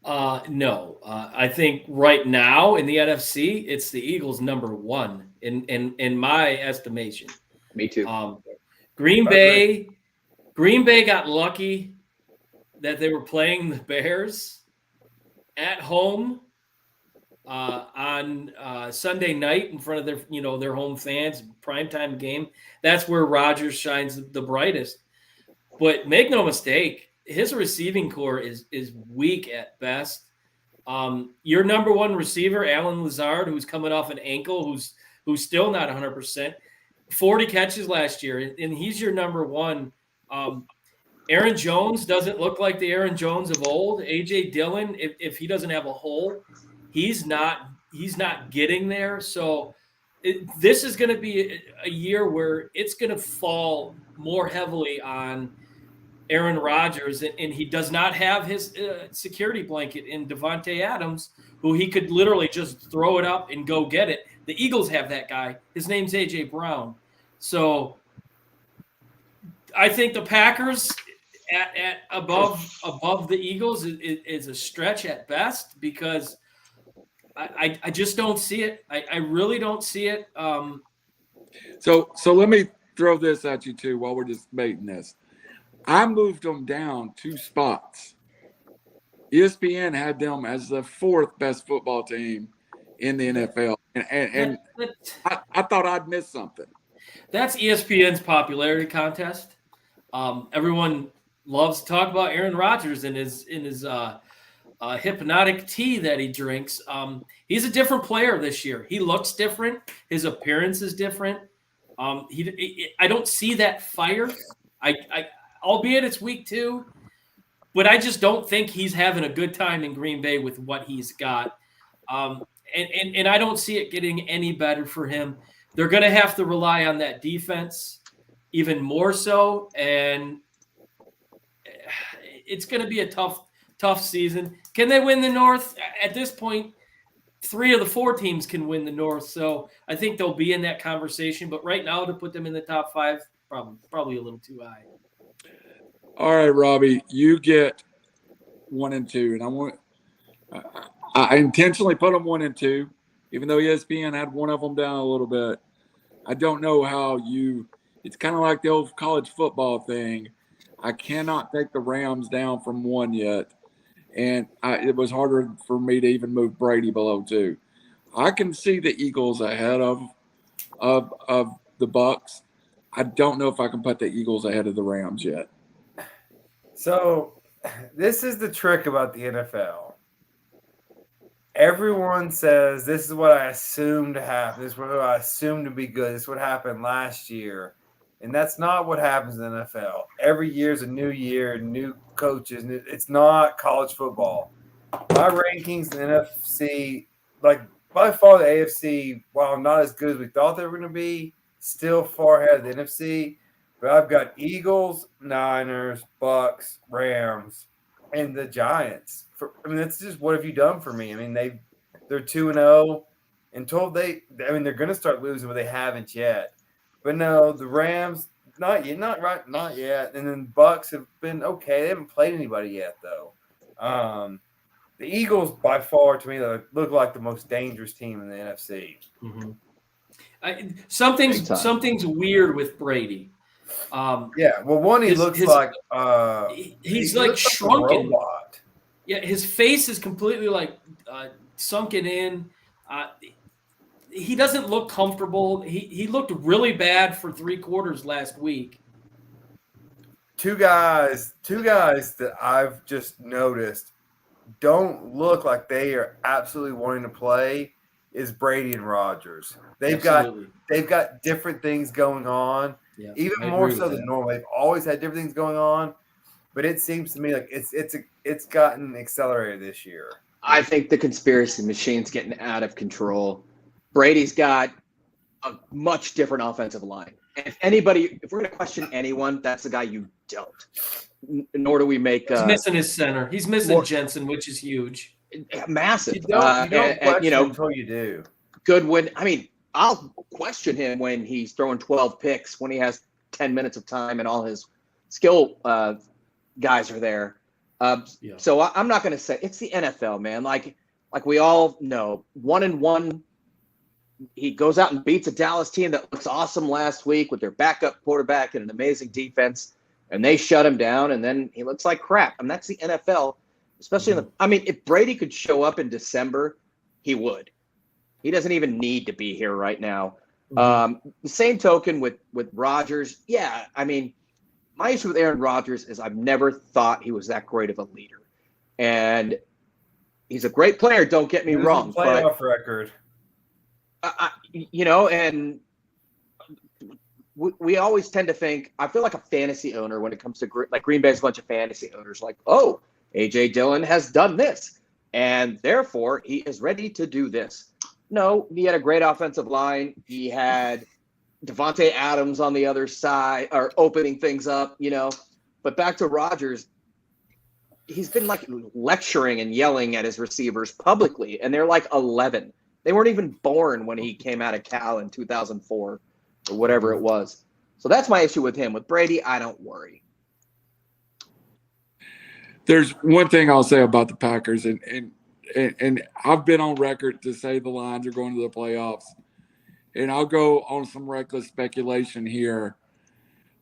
No. I think right now in the NFC, it's the Eagles number 1 in my estimation. Me too. Green Bay got lucky that they were playing the Bears at home on Sunday night in front of their home fans, primetime game. That's where Rodgers shines the brightest. But make no mistake, his receiving core is weak at best. Your number 1 receiver, Alan Lazard, who's coming off an ankle, who's still not 100%, 40 catches last year, and he's your number 1. Aaron Jones doesn't look like the Aaron Jones of old. A.J. Dillon, if he doesn't have a hole, he's not getting there. So this is going to be a year where it's going to fall more heavily on Aaron Rodgers, and he does not have his security blanket in Devontae Adams, who he could literally just throw it up and go get it. The Eagles have that guy. His name's A.J. Brown. So I think the Packers at above the Eagles is a stretch at best, because I just don't see it. I really don't see it. So let me throw this at you too while we're just debating this. I moved them down 2 spots. ESPN had them as the 4th best football team in the NFL, and I thought I'd missed something. That's ESPN's popularity contest. Everyone loves to talk about Aaron Rodgers and his hypnotic tea that he drinks. He's a different player this year. He looks different. His appearance is different. I don't see that fire. Albeit it's week 2, but I just don't think he's having a good time in Green Bay with what he's got. And I don't see it getting any better for him. They're going to have to rely on that defense even more so, and it's going to be a tough season. Can they win the North? At this point, 3 of the 4 teams can win the North, so I think they'll be in that conversation. But right now, to put them in the top 5, probably a little too high. All right, Robbie, you get 1 and 2, and I intentionally put them 1 and 2, even though ESPN had one of them down a little bit. I don't know how it's kind of like the old college football thing. I cannot take the Rams down from 1 yet, and it was harder for me to even move Brady below 2. I can see the Eagles ahead of the BUCS. I don't know if I can put the Eagles ahead of the Rams yet. So this is the trick about the NFL. Everyone says this is what I assumed to happen. This is what I assumed to be good. This is what happened last year. And that's not what happens in the NFL. Every year is a new year, new coaches. It's not college football. My rankings in the NFC, like by far the AFC, while not as good as we thought they were going to be, still far ahead of the NFC. But I've got Eagles, Niners, BUCS, Rams, and the Giants. That's just what have you done for me? I mean, they're 2-0, and they're going to start losing, but they haven't yet. But no, the Rams, not yet. And then BUCS have been okay. They haven't played anybody yet, though. The Eagles, by far, to me, look like the most dangerous team in the NFC. Mm-hmm. Something's weird with Brady. Yeah, well, one he looks like he's he like looks shrunken. a robot. Yeah, his face is completely like sunken in. He doesn't look comfortable. He looked really bad for 3 quarters last week. Two guys that I've just noticed don't look like they are absolutely wanting to play is Brady and Rodgers. They've got different things going on, even more so than normal. They've always had different things going on, but it seems to me like it's gotten accelerated this year. I think the conspiracy machine's getting out of control. Brady's got a much different offensive line. And if we're going to question anyone, that's the guy you don't. Nor do we make. He's missing his center. He's missing Jensen, which is huge. Massive. You don't question until you do. Goodwin. I mean, I'll question him when he's throwing 12 picks, when he has 10 minutes of time and all his skill guys are there. So I'm not going to say it's the NFL, man. Like we all know, 1-1. He goes out and beats a Dallas team that looks awesome last week with their backup quarterback and an amazing defense, and they shut him down, and then he looks like crap. And that's the NFL, especially if Brady could show up in December, he would. He doesn't even need to be here right now. The same token with Rodgers. Yeah, I mean, my issue with Aaron Rodgers is I've never thought he was that great of a leader. And he's a great player, don't get me wrong. Playoff record. And we always tend to think, I feel like a fantasy owner when it comes to like Green Bay's a bunch of fantasy owners, like, oh, A.J. Dillon has done this, and therefore he is ready to do this. No, he had a great offensive line. He had Devontae Adams on the other side, or opening things up, But back to Rodgers, he's been like lecturing and yelling at his receivers publicly, and they're like 11. They weren't even born when he came out of Cal in 2004 or whatever it was. So that's my issue with him. With Brady, I don't worry. There's one thing I'll say about the Packers, and I've been on record to say the Lions are going to the playoffs, and I'll go on some reckless speculation here.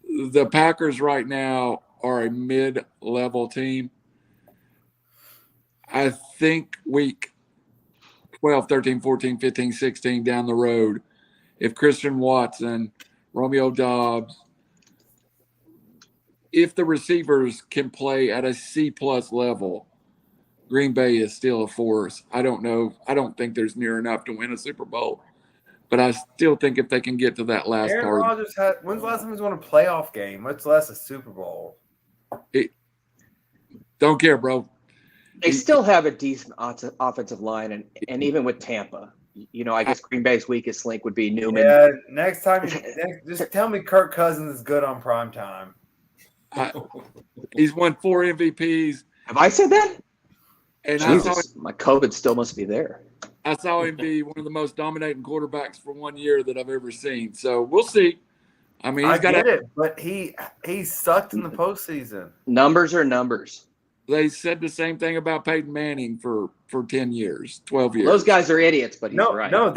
The Packers right now are a mid-level team. I think week 12, 13, 14, 15, 16 down the road, if Christian Watson, Romeo Doubs, if the receivers can play at a C-plus level, Green Bay is still a force. I don't know. I don't think there's near enough to win a Super Bowl, but I still think if they can get to that last part. Aaron Rodgers when's the last time he's won a playoff game? Much less a Super Bowl. Don't care, bro. They still have a decent offensive line, and even with Tampa, I guess Green Bay's weakest link would be Newman. Yeah, next time, just tell me Kirk Cousins is good on prime time. He's won 4 MVPs. Have I said that? And Jesus, my COVID still must be there. I saw him be one of the most dominating quarterbacks for 1 year that I've ever seen. So we'll see. I mean, I get it, but he sucked in the postseason. Numbers are numbers. They said the same thing about Peyton Manning for 10 years, 12 years. Those guys are idiots, but he's right. And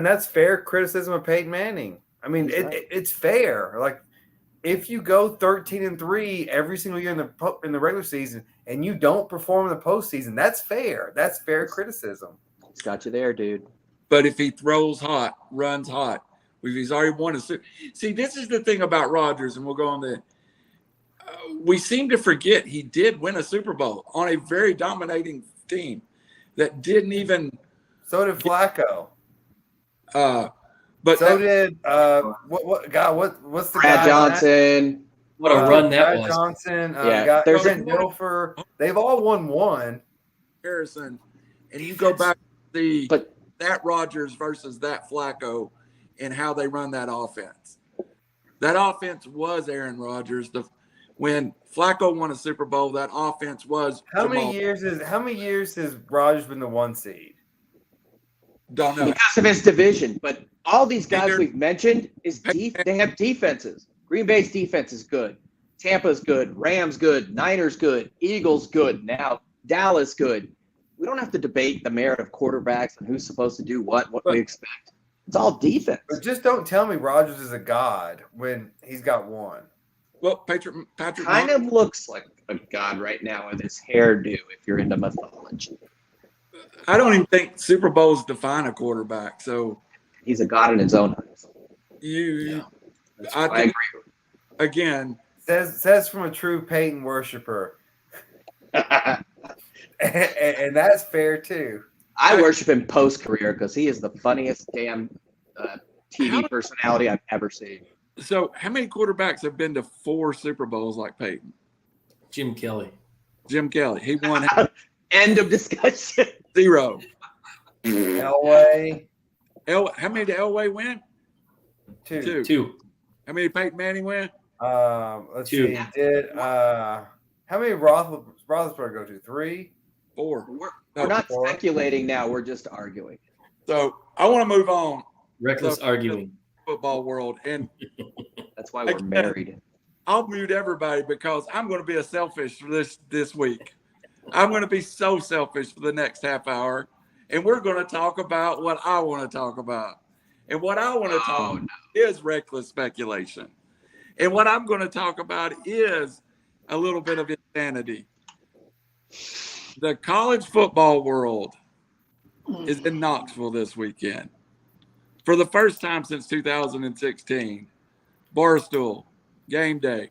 that's fair criticism of Peyton Manning. I mean, it's fair. Like, if you go 13-3 every single year in the regular season and you don't perform in the postseason, that's fair. That's fair criticism. He's got you there, dude. But if he throws hot, runs hot, if he's already won a Super – see, this is the thing about Rodgers, and we'll go on the we seem to forget he did win a Super Bowl on a very dominating team that didn't even – So did Flacco. But so did what's the Brad guy? Johnson. What a run that Brad was. Johnson. There's Milford. They've all won one. Harrison, and you go back to that Rodgers versus that Flacco and how they run that offense. That offense was Aaron Rodgers. When Flacco won a Super Bowl, that offense was How many years has Rodgers been the 1 seed? Don't know. Because of his division, but all these guys we've mentioned they have defenses. Green Bay's defense is good. Tampa's good. Rams good. Niners good. Eagles good. Now Dallas good. We don't have to debate the merit of quarterbacks and who's supposed to do what we expect. It's all defense. But just don't tell me Rodgers is a god when he's got one. Well, Patrick Kind of looks like a god right now with his hairdo, if you're into mythology. I don't even think Super Bowls define a quarterback. So He's a god in his own eyes. I I think, agree. again, Says from a true Peyton worshiper. and that's fair too. I worship him post-career because he is the funniest damn TV personality I've ever seen. so how many quarterbacks have been to 4 Super Bowls like Peyton? Jim Kelly. Jim Kelly. He won End of discussion. 0. Elway. How many did Elway win? 2. 2. How many did Peyton Manning win? Let's 2. see. Did how many Roethlisberger go to? 3? 4. We're not 4. speculating now. We're just arguing. So I want to move on. Reckless So- arguing. Football world, and That's why we're married. I'll mute everybody because I'm going to be a selfish for this week. I'm going to be so selfish for the next half hour, and we're going to talk about what I want to talk about. And what I want to talk about is reckless speculation. And what I'm going to talk about is a little bit of insanity. The college football world is in Knoxville this weekend. For the first time since 2016, Barstool, game day.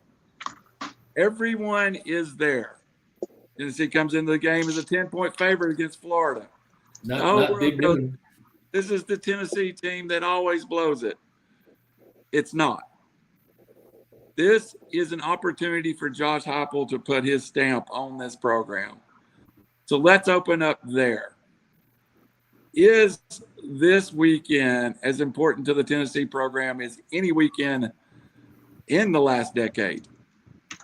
Everyone is there. Tennessee comes into the game as a 10-point favorite against Florida. Not big noon. This is the Tennessee team that always blows it. It's not. This is an opportunity for Josh Heupel to put his stamp on this program. So let's open up there. Is this weekend as important to the Tennessee program as any weekend in the last decade?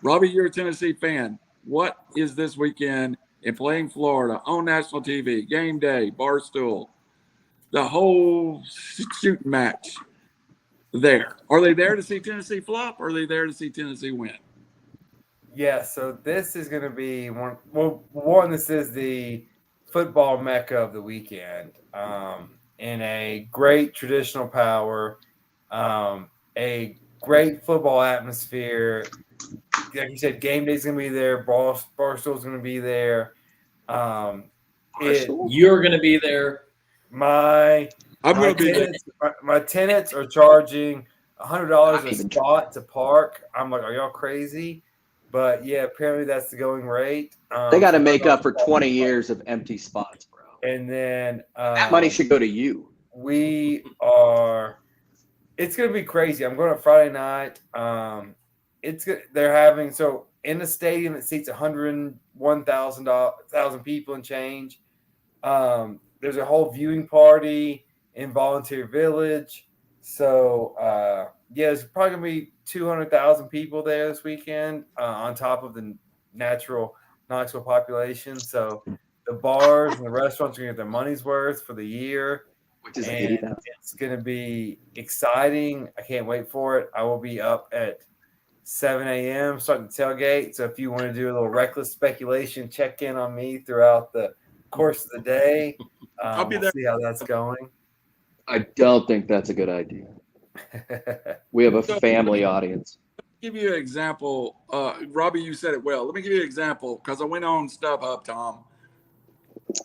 Robbie, you're a Tennessee fan. What is this weekend in playing Florida on national TV, game day, Barstool, the whole shooting match there? Are they there to see Tennessee flop, or are they there to see Tennessee win? Yeah, so this is going to be one. This is the football mecca of the weekend, in a great traditional power, a great football atmosphere. Like you said, game day's going to be there. Barstool's going to be there. You're going to be there. I'm going to be there. My tenants are charging $100 a spot to park. I'm like, are y'all crazy? But yeah, apparently that's the going rate. They got to make up for 20 years of empty spots, bro. And then That money should go to you. It's going to be crazy. I'm going on Friday night. They're having, so in the stadium that seats 101,000 people and change. There's a whole viewing party in Volunteer Village. So there's probably going to be 200,000 people there this weekend, on top of the natural Knoxville population. So the bars and the restaurants are going to get their money's worth for the year. Which is And 80,000. it's going to be exciting. I can't wait for it. I will be up at 7 a.m. starting the tailgate. So if you want to do a little reckless speculation, check in on me throughout the course of the day. I'll be there. See how that's going. I don't think that's a good idea. We have a family audience. Give you an example. Robbie, you said it well. Let me give you an example because I went on StubHub, Tom,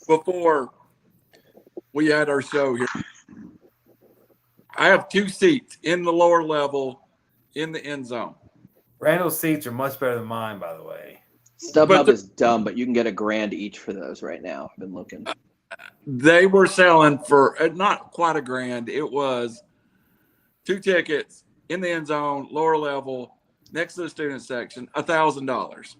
before we had our show here. I have 2 seats in the lower level in the end zone. Randall's seats are much better than mine, by the way. StubHub is dumb, but you can get $1,000 each for those right now. I've been looking. They were selling for not quite $1,000. It was 2 tickets in the end zone, lower level, next to the student section, $1,000.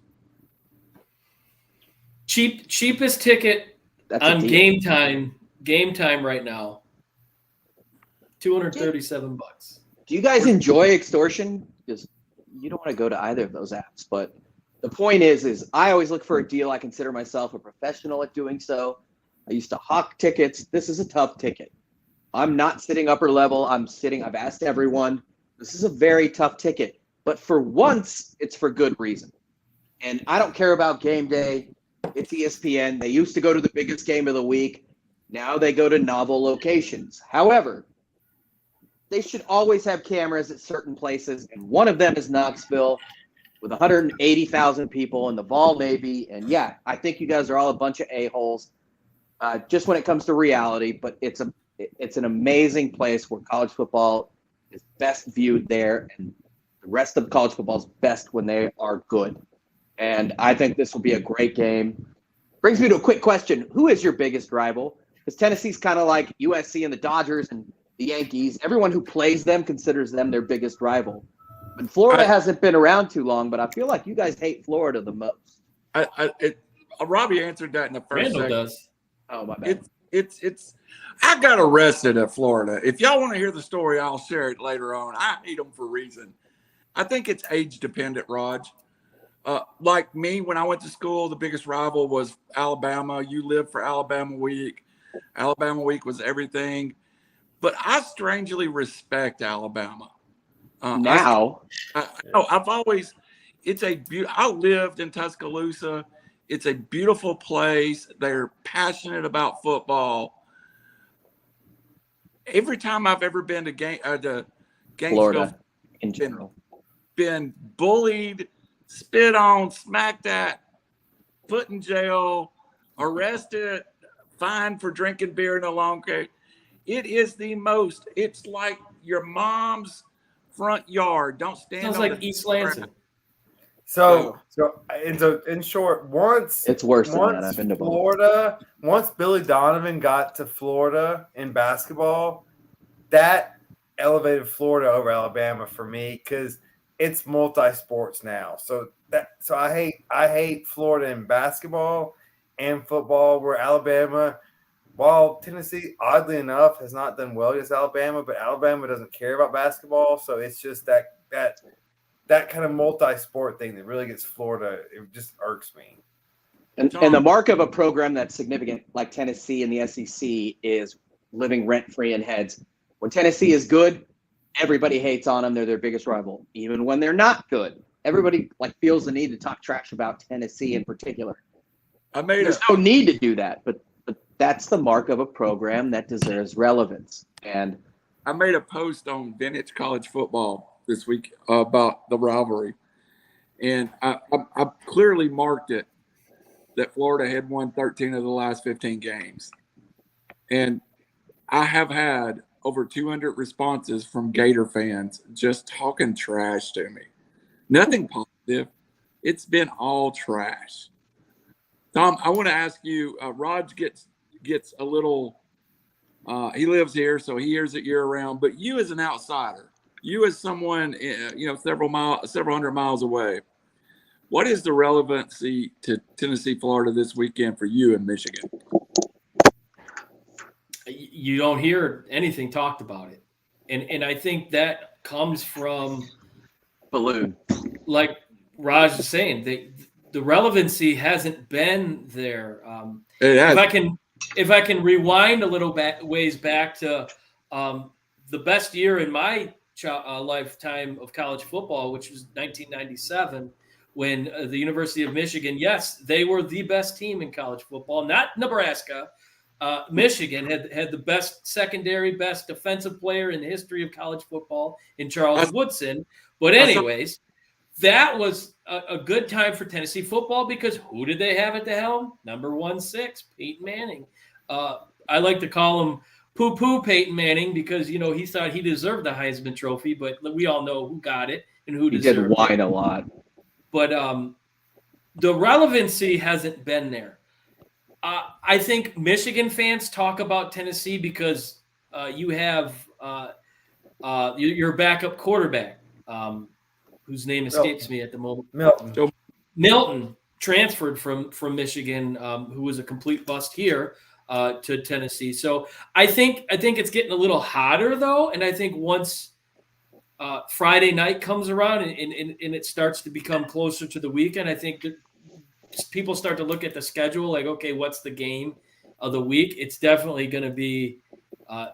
Cheapest ticket That's on game time right now. $237. Do you guys enjoy extortion? Because you don't want to go to either of those apps. But the point is I always look for a deal. I consider myself a professional at doing so. I used to hawk tickets. This is a tough ticket. I'm not sitting upper level. I've asked everyone. This is a very tough ticket. But for once, it's for good reason. And I don't care about game day. It's ESPN. They used to go to the biggest game of the week. Now they go to novel locations. However, they should always have cameras at certain places, and one of them is Knoxville with 180,000 people in the Vol Navy. And yeah, I think you guys are all a bunch of a-holes just when it comes to reality, but it's an amazing place where college football is best viewed there, and the rest of college football is best when they are good. And I think this will be a great game. Brings me to a quick question. Who is your biggest rival? Because Tennessee's kind of like USC and the Dodgers and the Yankees. Everyone who plays them considers them their biggest rival. And Florida hasn't been around too long, but I feel like you guys hate Florida the most. Robbie answered that in the first Randall second. does. Oh, my bad. It's I got arrested at Florida. If y'all want to hear the story, I'll share it later on. I hate them for a reason. I think it's age dependent, Raj. Like me, when I went to school, the biggest rival was Alabama. You lived for Alabama week. Alabama week was everything. But I strangely respect Alabama. Now, I've always. I lived in Tuscaloosa. It's a beautiful place. They're passionate about football. Every time I've ever been to Gainesville, Florida in general. Been bullied, spit on, smacked at, put in jail, arrested, fined for drinking beer in a long cave. It is the most. It's like your mom's front yard. Don't stand. Sounds on like the East Lansing. So in short, once It's worse than that. I've been to both. Florida, once Billy Donovan got to Florida in basketball, that elevated Florida over Alabama for me because it's multi-sports now. So I hate Florida in basketball and football, where Alabama, while Tennessee, oddly enough, has not done well against Alabama, but Alabama doesn't care about basketball. So it's just that kind of multi-sport thing that really gets Florida. It just irks me. And the mark of a program that's significant, like Tennessee and the SEC, is living rent-free in heads. When Tennessee is good, everybody hates on them. They're their biggest rival. Even when they're not good, everybody feels the need to talk trash about Tennessee in particular. There's no need to do that, but that's the mark of a program that deserves relevance. And I made a post on Vintage College Football this week about the rivalry, and I clearly marked it that Florida had won 13 of the last 15 games, and I have had over 200 responses from Gator fans just talking trash to me. Nothing positive. It's been all trash. Tom, I want to ask you, Raj gets a little he lives here, so he hears it year round, but you as an outsider, you as someone, several hundred miles away, what is the relevancy to Tennessee, Florida this weekend for you in Michigan? You don't hear anything talked about it. And I think that comes from balloon. Like Raj is saying, the relevancy hasn't been there. If I can rewind a little ways back to the best year in my lifetime of college football, which was 1997, when the University of Michigan, yes, they were the best team in college football, not Nebraska. Michigan had the best secondary, best defensive player in the history of college football in Charles Woodson. But anyways, that was a good time for Tennessee football because who did they have at the helm? Number 16, Peyton Manning. I like to call him poo-poo Peyton Manning because, he thought he deserved the Heisman Trophy, but we all know who got it and who deserved it. He did whine a lot. But the relevancy hasn't been there. I think Michigan fans talk about Tennessee because you have your backup quarterback, whose name escapes me at the moment. Milton transferred from Michigan, who was a complete bust here to Tennessee. So I think it's getting a little hotter though, and I think once Friday night comes around and it starts to become closer to the weekend, I think that people start to look at the schedule like, okay, what's the game of the week? It's definitely going to be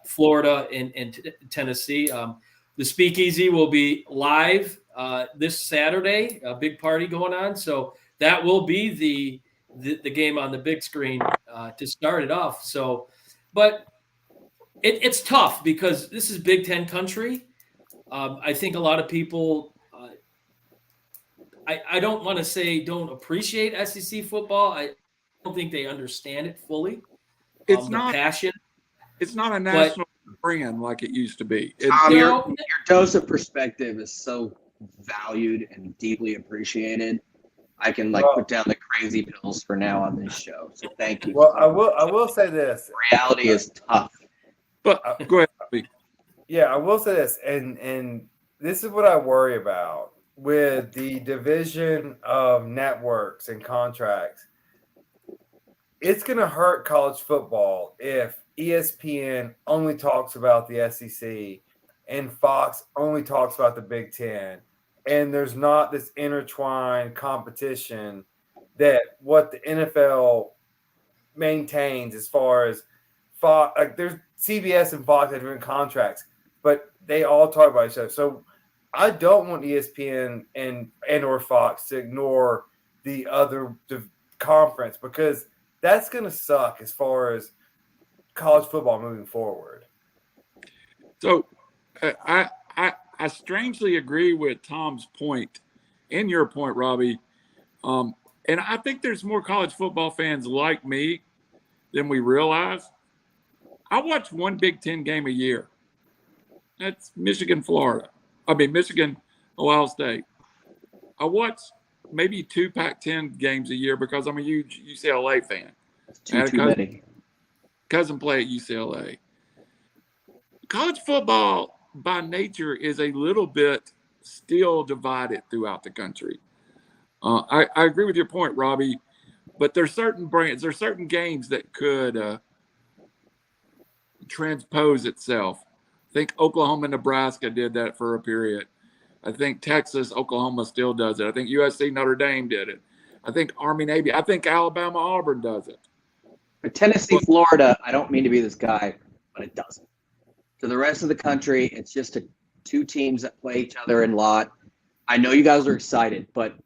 Florida and Tennessee. The Speakeasy will be live this Saturday, a big party going on. So that will be the game on the big screen to start it off. So, but It's tough because this is Big Ten country. I think a lot of people, I don't want to say don't appreciate SEC football. I don't think they understand it fully. It's The not passion. It's not a national brand like it used to be. Tom, you your know- dose of perspective is so valued and deeply appreciated. I can put down the crazy pills for now on this show. So thank you. Well, I will say this. Reality is tough. But go ahead. Robbie. Yeah, I will say this, and this is what I worry about with the division of networks and contracts. It's going to hurt college football if ESPN only talks about the SEC and Fox only talks about the Big Ten, and there's not this intertwined competition that what the NFL maintains as far as Fox. Like there's CBS and Fox have different contracts, but they all talk about each other. So I don't want ESPN and or Fox to ignore the other conference because that's going to suck as far as college football moving forward. So I strangely agree with Tom's point and your point, Robbie. And I think there's more college football fans like me than we realize. I watch one Big Ten game a year. That's Michigan, Ohio State. I watch maybe 2 Pac-10 games a year because I'm a huge UCLA fan. It's too many. Cousin play at UCLA. College football by nature is a little bit still divided throughout the country. I agree with your point, Robbie, but there's certain brands, there's certain games that could transpose itself. I think Oklahoma, Nebraska did that for a period. I think Texas, Oklahoma still does it. I think USC, Notre Dame did it. I think Army, Navy. I think Alabama, Auburn does it. But Tennessee, Florida, I don't mean to be this guy, but it doesn't. To the rest of the country, it's just two teams that play each other in lot. I know you guys are excited, but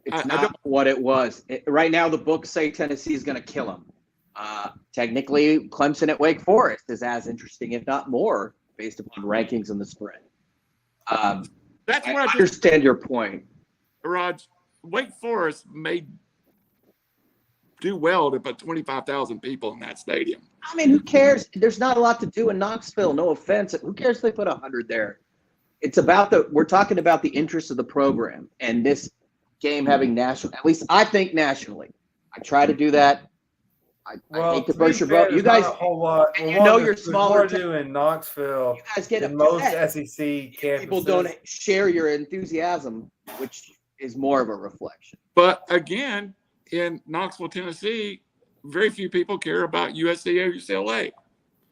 it's not what it was. Right now, the books say Tennessee is going to kill them. Technically, Clemson at Wake Forest is as interesting, if not more, based upon rankings and the spread. That's what I understand your point. Raj, Wake Forest may do well to put 25,000 people in that stadium. I mean, who cares? There's not a lot to do in Knoxville. No offense. Who cares if they put 100 there? It's about we're talking about the interest of the program and this game having national, at least I think nationally. I try to do that. I hate to burst your boat. You guys, a whole lot. and you know you're smaller. More in Knoxville. You guys get than most upset. SEC campuses. People don't share your enthusiasm, which is more of a reflection. But again, in Knoxville, Tennessee, very few people care about USC or UCLA.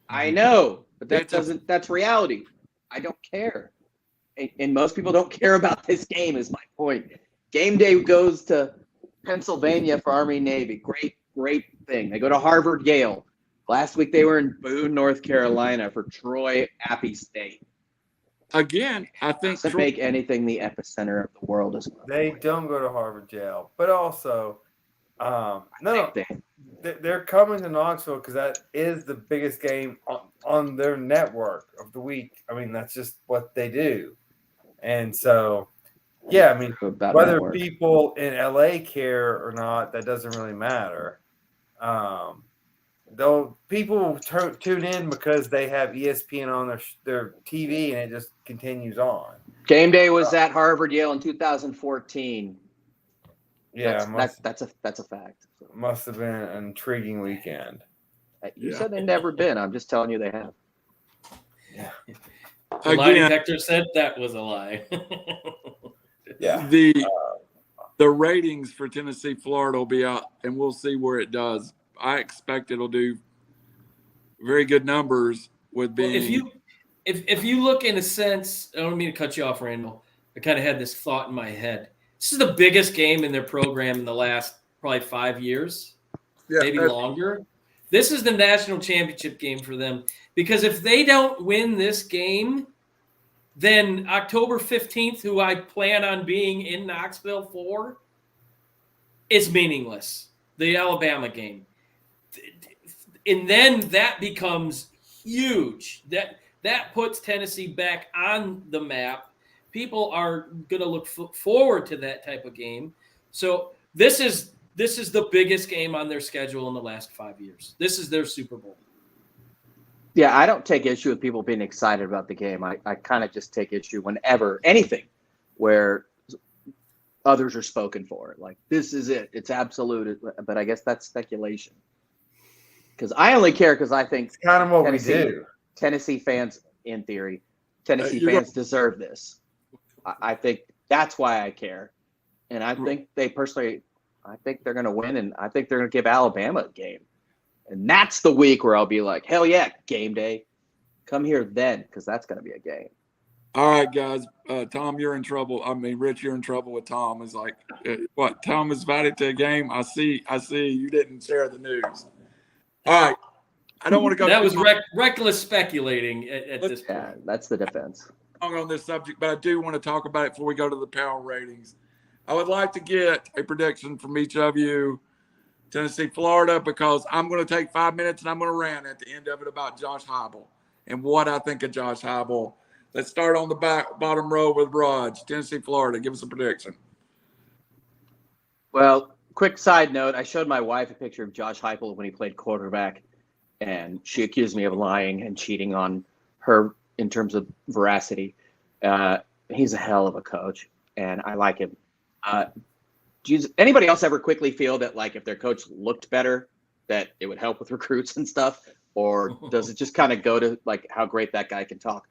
I know, but that's reality. I don't care. And most people don't care about this game is my point. Game day goes to Pennsylvania for Army Navy. Great thing. They go to Harvard, Yale. Last week they were in Boone, North Carolina for Troy, Appy State. Again, I think Doesn't make anything the epicenter of the world as well. They don't go to Harvard, Yale. But also, they're coming to Knoxville because that is the biggest game on their network of the week. I mean, that's just what they do. And so, yeah, I mean, whether people in LA care or not, that doesn't really matter. Though people tune in because they have ESPN on their TV and it just continues on. Game day was at Harvard, Yale in 2014. Yeah, that's a fact. Must have been an intriguing weekend. You said they've never been. I'm just telling you they have. Yeah. The lie detector said that was a lie. Yeah. The ratings for Tennessee, Florida will be out, and we'll see where it does. I expect it'll do very good numbers with being. Well, if you look in a sense, I don't mean to cut you off, Randall. I kind of had this thought in my head. This is the biggest game in their program in the last probably 5 years, maybe longer. This is the national championship game for them because if they don't win this game, then October 15th, who I plan on being in Knoxville for, is meaningless. The Alabama game. And then that becomes huge. That puts Tennessee back on the map. People are going to look forward to that type of game. So this is the biggest game on their schedule in the last 5 years. This is their Super Bowl. Yeah, I don't take issue with people being excited about the game. I kind of just take issue whenever anything where others are spoken for. Like, this is it. It's absolute. But I guess that's speculation. Because I only care because I think It's kind of what we do. Tennessee fans, in theory, fans deserve this. I think that's why I care. And I think they're going to win, and I think they're going to give Alabama a game. And that's the week where I'll be like, hell yeah, game day. Come here then, because that's going to be a game. All right, guys. Tom, you're in trouble. I mean, Rich, you're in trouble with Tom. It's like, what? Tom is invited to a game? I see. You didn't share the news. All right. I don't want to go. That was reckless speculating at this point. Yeah, that's the defense. On this subject, but I do want to talk about it before we go to the power ratings. I would like to get a prediction from each of you, Tennessee, Florida, because I'm going to take 5 minutes and I'm going to rant at the end of it about Josh Heupel and what I think of Josh Heupel. Let's start on the bottom row with Raj. Tennessee, Florida. Give us a prediction. Well, quick side note, I showed my wife a picture of Josh Heupel when he played quarterback, and she accused me of lying and cheating on her in terms of veracity. He's a hell of a coach, and I like him. Does anybody else ever quickly feel that, like, if their coach looked better, that it would help with recruits and stuff? Or does it just kind of go to, like, how great that guy can talk?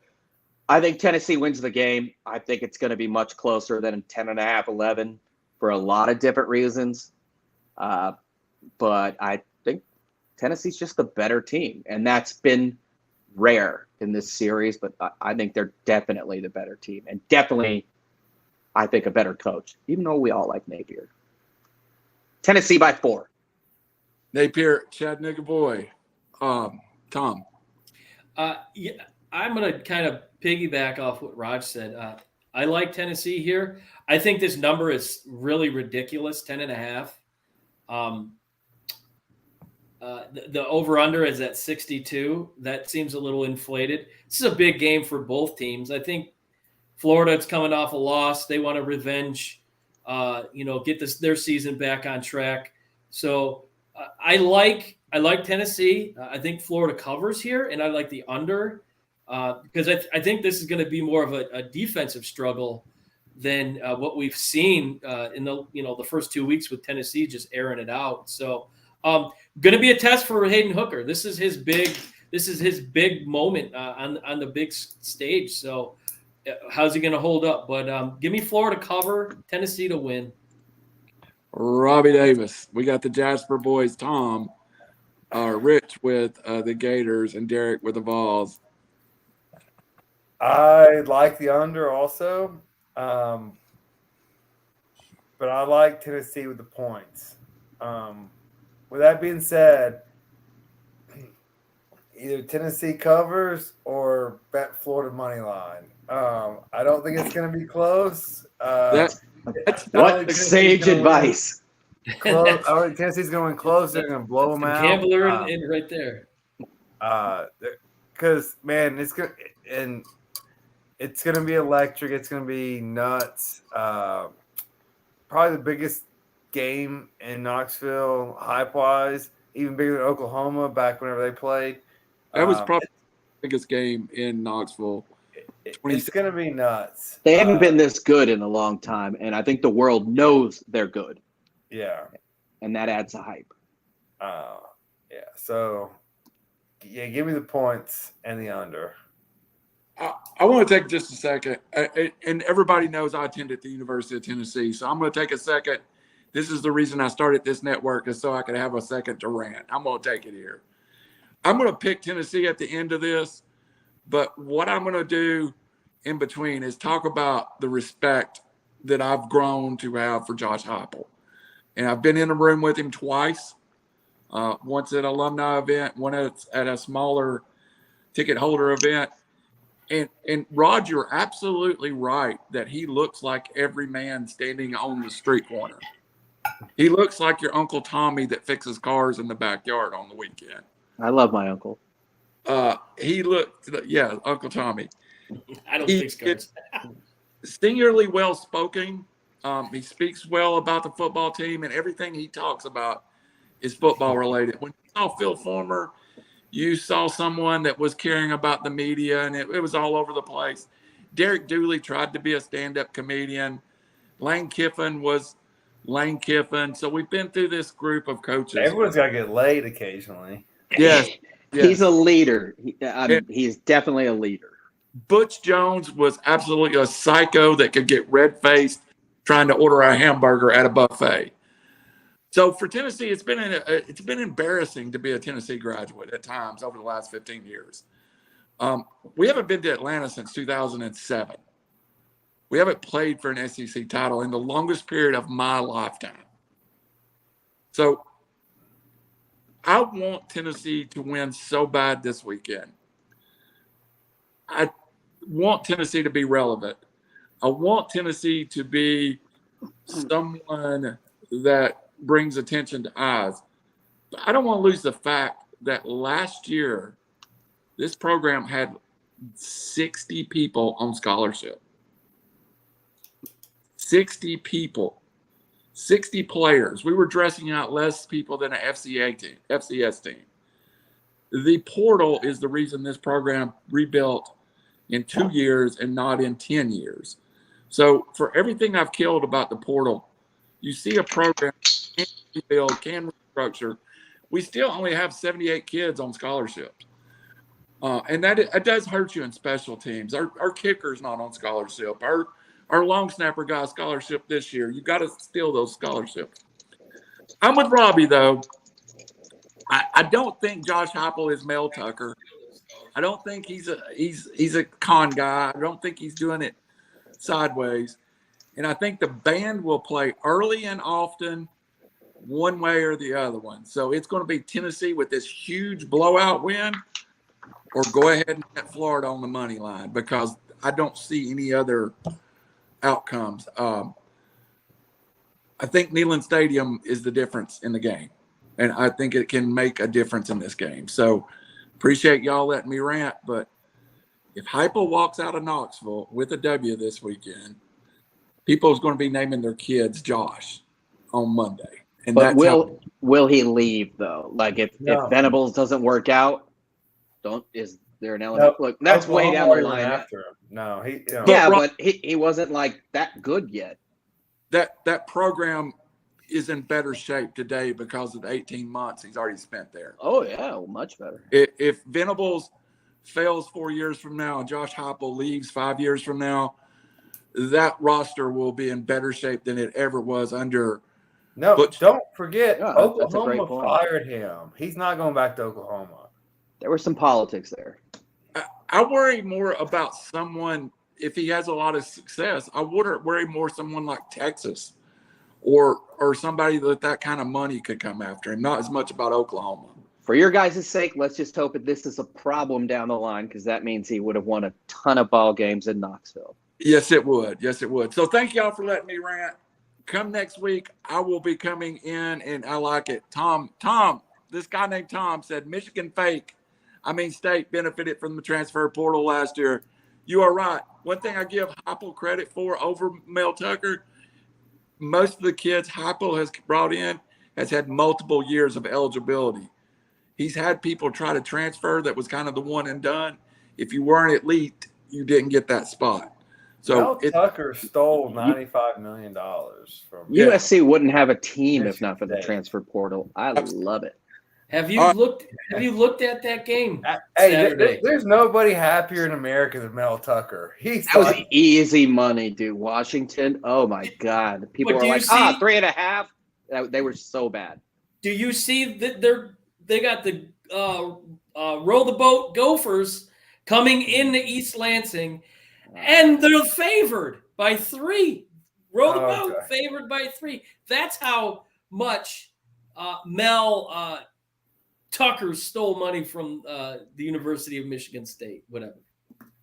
I think Tennessee wins the game. I think it's going to be much closer than 10.5, 11 for a lot of different reasons. But I think Tennessee's just the better team, and that's been rare in this series, but I think they're definitely the better team, and definitely, I think, a better coach, even though we all like Napier. Tennessee by 4. Napier, Chattanooga boy. Tom. Yeah, I'm going to kind of piggyback off what Raj said. I like Tennessee here. I think this number is really ridiculous, 10.5. The over-under is at 62. That seems a little inflated. This is a big game for both teams. I think Florida's coming off a loss. They want a revenge, get their season back on track. So I like Tennessee. I think Florida covers here, and I like the under because I think this is going to be more of a defensive struggle than what we've seen in the first 2 weeks with Tennessee just airing it out. So going to be a test for Hayden Hooker. This is his big moment on the big stage. So how's he going to hold up? But give me Florida cover, Tennessee to win. Robbie Davis. We got the Jasper boys, Tom, Rich with the Gators, and Derek with the Vols. I like the under also, but I like Tennessee with the points. With that being said, either Tennessee covers or bet Florida money line. I don't think it's going to be close. That's what sage advice. Close. I think Tennessee's going close. They're going to blow them out. Gambler in right there. Because man, it's going to be electric. It's going to be nuts. Probably the biggest game in Knoxville, hype-wise, even bigger than Oklahoma back whenever they played. That was probably the biggest game in Knoxville. It's going to be nuts. They haven't been this good in a long time, and I think the world knows they're good. Yeah. And that adds a hype. Yeah. So, yeah, give me the points and the under. I want to take just a second, and everybody knows I attended the University of Tennessee, so I'm going to take a second. This is the reason I started this network, is so I could have a second to rant. I'm going to take it here. I'm going to pick Tennessee at the end of this, but what I'm going to do in between is talk about the respect that I've grown to have for Josh Heupel. And I've been in a room with him twice, once at an alumni event, one at a smaller ticket holder event. And Rod, you're absolutely right that he looks like every man standing on the street corner. He looks like your Uncle Tommy that fixes cars in the backyard on the weekend. I love my uncle. He looked, yeah, Uncle Tommy. I don't think Chrgers. Singularly well spoken. He speaks well about the football team, and everything he talks about is football related. When you saw Phil Fulmer, you saw someone that was caring about the media, and it was all over the place. Derek Dooley tried to be a stand-up comedian. Lane Kiffin was Lane Kiffin. So we've been through this group of coaches. Everyone's got to get laid occasionally. Yes. He's a leader. He's definitely a leader. Butch Jones was absolutely a psycho that could get red-faced trying to order a hamburger at a buffet. So for Tennessee, it's been embarrassing to be a Tennessee graduate at times over the last 15 years. We haven't been to Atlanta since 2007. We haven't played for an SEC title in the longest period of my lifetime. So I want Tennessee to win so bad this weekend. I want Tennessee to be relevant. I want Tennessee to be someone that brings attention to eyes. But I don't want to lose the fact that last year, this program had 60 people on scholarship. 60 people, 60 players. We were dressing out less people than an FCS team. The portal is the reason this program rebuilt in 2 years and not in 10 years. So for everything I've killed about the portal, you see a program can rebuild, can restructure. We still only have 78 kids on scholarships. And it does hurt you in special teams. Our kicker's not on scholarship. Our long snapper got a scholarship this year. You got to steal those scholarships. I'm with Robbie, though. I don't think Josh Heupel is Mel Tucker. I don't think he's a con guy. I don't think he's doing it sideways. And I think the band will play early and often, one way or the other one. So it's going to be Tennessee with this huge blowout win, or go ahead and get Florida on the money line, because I don't see any other outcomes. I think Neyland Stadium is the difference in the game, and I think it can make a difference in this game. So appreciate y'all letting me rant, but if Heupel walks out of Knoxville with a W this weekend, people's going to be naming their kids Josh on Monday. And but will he leave though? Like if Venables doesn't work out, is there an element? Look, that's way down the line. After him. No, but he wasn't like that good yet. That program is in better shape today because of the 18 months he's already spent there. Oh yeah, well, much better. If Venables fails 4 years from now and Josh Heupel leaves 5 years from now, that roster will be in better shape than it ever was under. No, Butch. Don't forget, that's a great Oklahoma point. fired him. He's not going back to Oklahoma. There was some politics there. I worry more about someone, if he has a lot of success, I would worry more someone like Texas or somebody that kind of money could come after him, not as much about Oklahoma. For your guys' sake, let's just hope that this is a problem down the line, because that means he would have won a ton of ball games in Knoxville. Yes, it would. Yes, it would. So thank y'all for letting me rant. Come next week, I will be coming in, and I like it. Tom, this guy named Tom said Michigan State benefited from the transfer portal last year. You are right. One thing I give Heupel credit for over Mel Tucker, most of the kids Heupel has brought in has had multiple years of eligibility. He's had people try to transfer that was kind of the one and done. If you weren't elite, you didn't get that spot. So Mel Tucker stole $95 million from USC wouldn't have a team if not for the transfer portal. I love it. Have you looked at that game Saturday? There's nobody happier in America than Mel Tucker. That was easy money, dude. Washington. Oh my God. People were like, 3.5. They were so bad. Do you see that they got the row the boat Gophers coming into East Lansing, and they're favored by 3. Row the boat, favored by 3. That's how much Mel Tucker stole money from the University of Michigan State, whatever.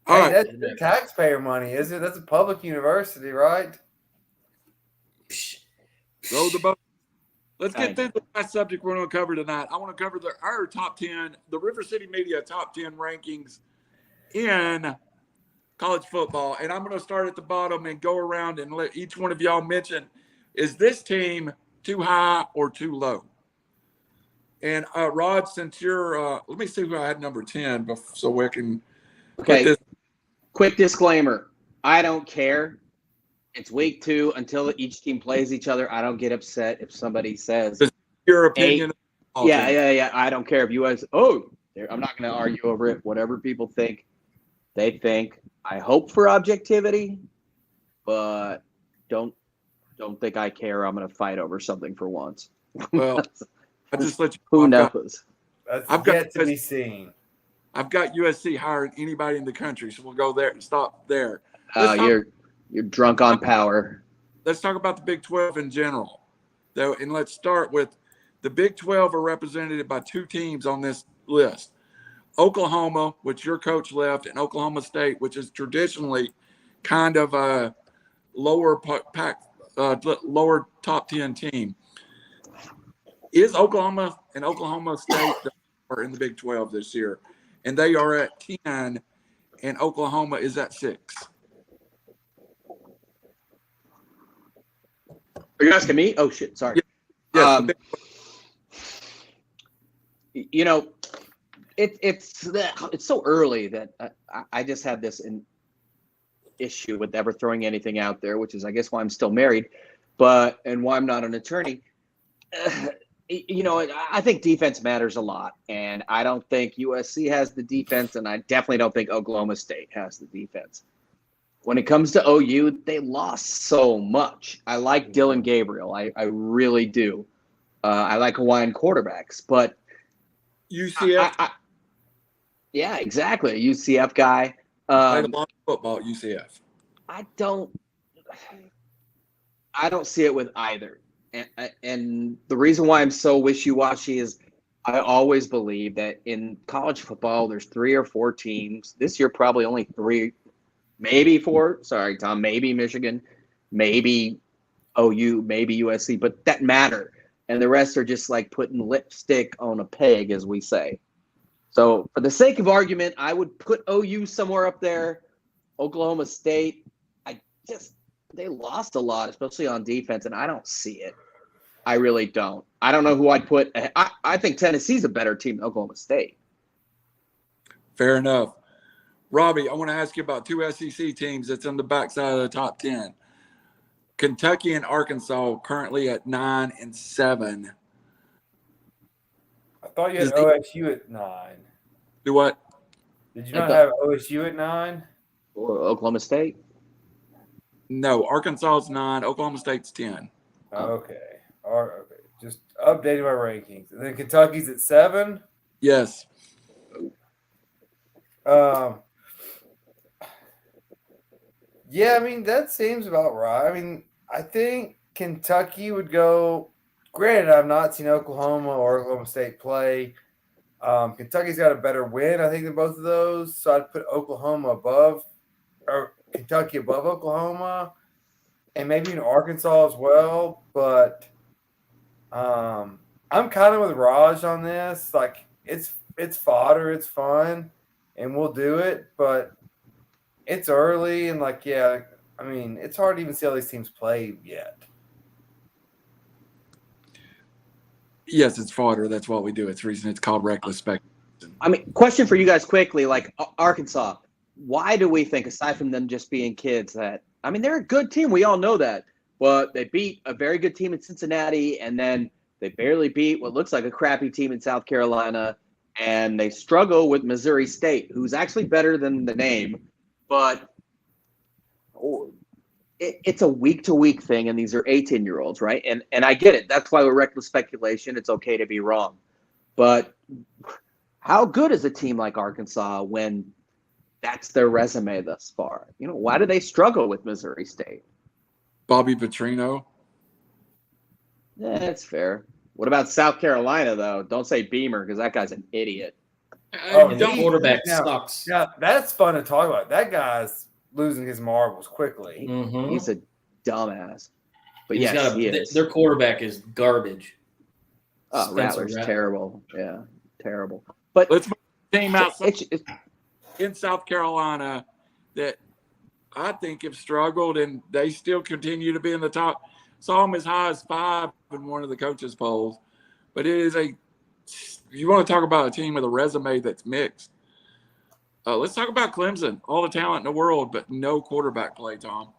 That's taxpayer money, is it? That's a public university, right? Row the boat. Let's get through the last subject we're going to cover tonight. I want to cover our top 10, the River City Media top 10 rankings in college football. And I'm going to start at the bottom and go around and let each one of y'all mention, is this team too high or too low? And Rod, since you're, let me see who I had number 10 so we can. Okay. Quick disclaimer. I don't care. It's week 2 until each team plays each other. I don't get upset if somebody says your opinion. Yeah. I don't care if you guys. I'm not going to argue over it. Whatever people think, they think. I hope for objectivity, but don't think I care. I'm going to fight over something for once. Well, I just let you. Who knows? That's yet to be seen. I've got USC hiring anybody in the country, so we'll go there and stop there. You're drunk on power. Let's talk about the Big 12 in general, though, and let's start with the Big 12 are represented by 2 teams on this list: Oklahoma, which your coach left, and Oklahoma State, which is traditionally kind of a lower top 10 team. Is Oklahoma and Oklahoma State are in the Big 12 this year, and they are at 10, and Oklahoma is at 6. Are you asking me? Oh shit! Sorry. Yes, it's so early that I just have this issue with ever throwing anything out there, which is I guess why I'm still married, and why I'm not an attorney. I think defense matters a lot, and I don't think USC has the defense, and I definitely don't think Oklahoma State has the defense. When it comes to OU, they lost so much. I like Dylan Gabriel. I really do. I like Hawaiian quarterbacks, but UCF. Yeah, exactly. A UCF guy. Played a lot of football at UCF. I don't see it with either. And the reason why I'm so wishy-washy is I always believe that in college football, there's 3 or 4 teams. This year, probably only 3, maybe 4. Sorry, Tom. Maybe Michigan, maybe OU, maybe USC, but that matter. And the rest are just like putting lipstick on a peg, as we say. So for the sake of argument, I would put OU somewhere up there. Oklahoma State, they lost a lot, especially on defense, and I don't see it. I really don't. I don't know who I'd put. I think Tennessee's a better team than Oklahoma State. Fair enough. Robbie, I want to ask you about 2 SEC teams that's on the backside of the top 10. Kentucky and Arkansas currently at 9 and 7. I thought you had OSU at 9. Do what? Did you not have OSU at 9? Or Oklahoma State? No, Arkansas is 9. Oklahoma State's 10. Okay. All right. Okay. Just updating my rankings. And then Kentucky's at 7? Yes. Yeah, I mean, that seems about right. I mean, I think Kentucky would go – granted, I've not seen Oklahoma or Oklahoma State play. Kentucky's got a better win, I think, than both of those. So I'd put Oklahoma above – or Kentucky above Oklahoma and maybe in Arkansas as well. But I'm kind of with Raj on this. Like, it's fodder. It's fun, and we'll do it. But it's early, and, like, yeah, I mean, it's hard to even see how these teams play yet. Yes, it's fodder. That's what we do. It's the reason it's called reckless speculation. I mean, question for you guys quickly, like Arkansas, why do we think, aside from them just being kids, that – I mean, they're a good team. We all know that. But they beat a very good team in Cincinnati, and then they barely beat what looks like a crappy team in South Carolina, and they struggle with Missouri State, who's actually better than the name. But it's a week-to-week thing, and these are 18-year-olds, right? And I get it. That's why with reckless speculation, it's okay to be wrong. But how good is a team like Arkansas when that's their resume thus far? You know, why do they struggle with Missouri State? Bobby Petrino. Yeah, that's fair. What about South Carolina, though? Don't say Beamer, because that guy's an idiot. And the quarterback sucks. Yeah, that's fun to talk about. That guy's losing his marbles quickly. Mm-hmm. He's a dumbass. But he is. their Their quarterback is garbage. Oh, Spencer Rattler's Rattler. terrible. Yeah, terrible. But Let's move the team out it's in South Carolina that I think have struggled, and they still continue to be in the top. Saw them as high as 5 in one of the coaches' polls. But it is you want to talk about a team with a resume that's mixed. Let's talk about Clemson. All the talent in the world, but no quarterback play, Tom.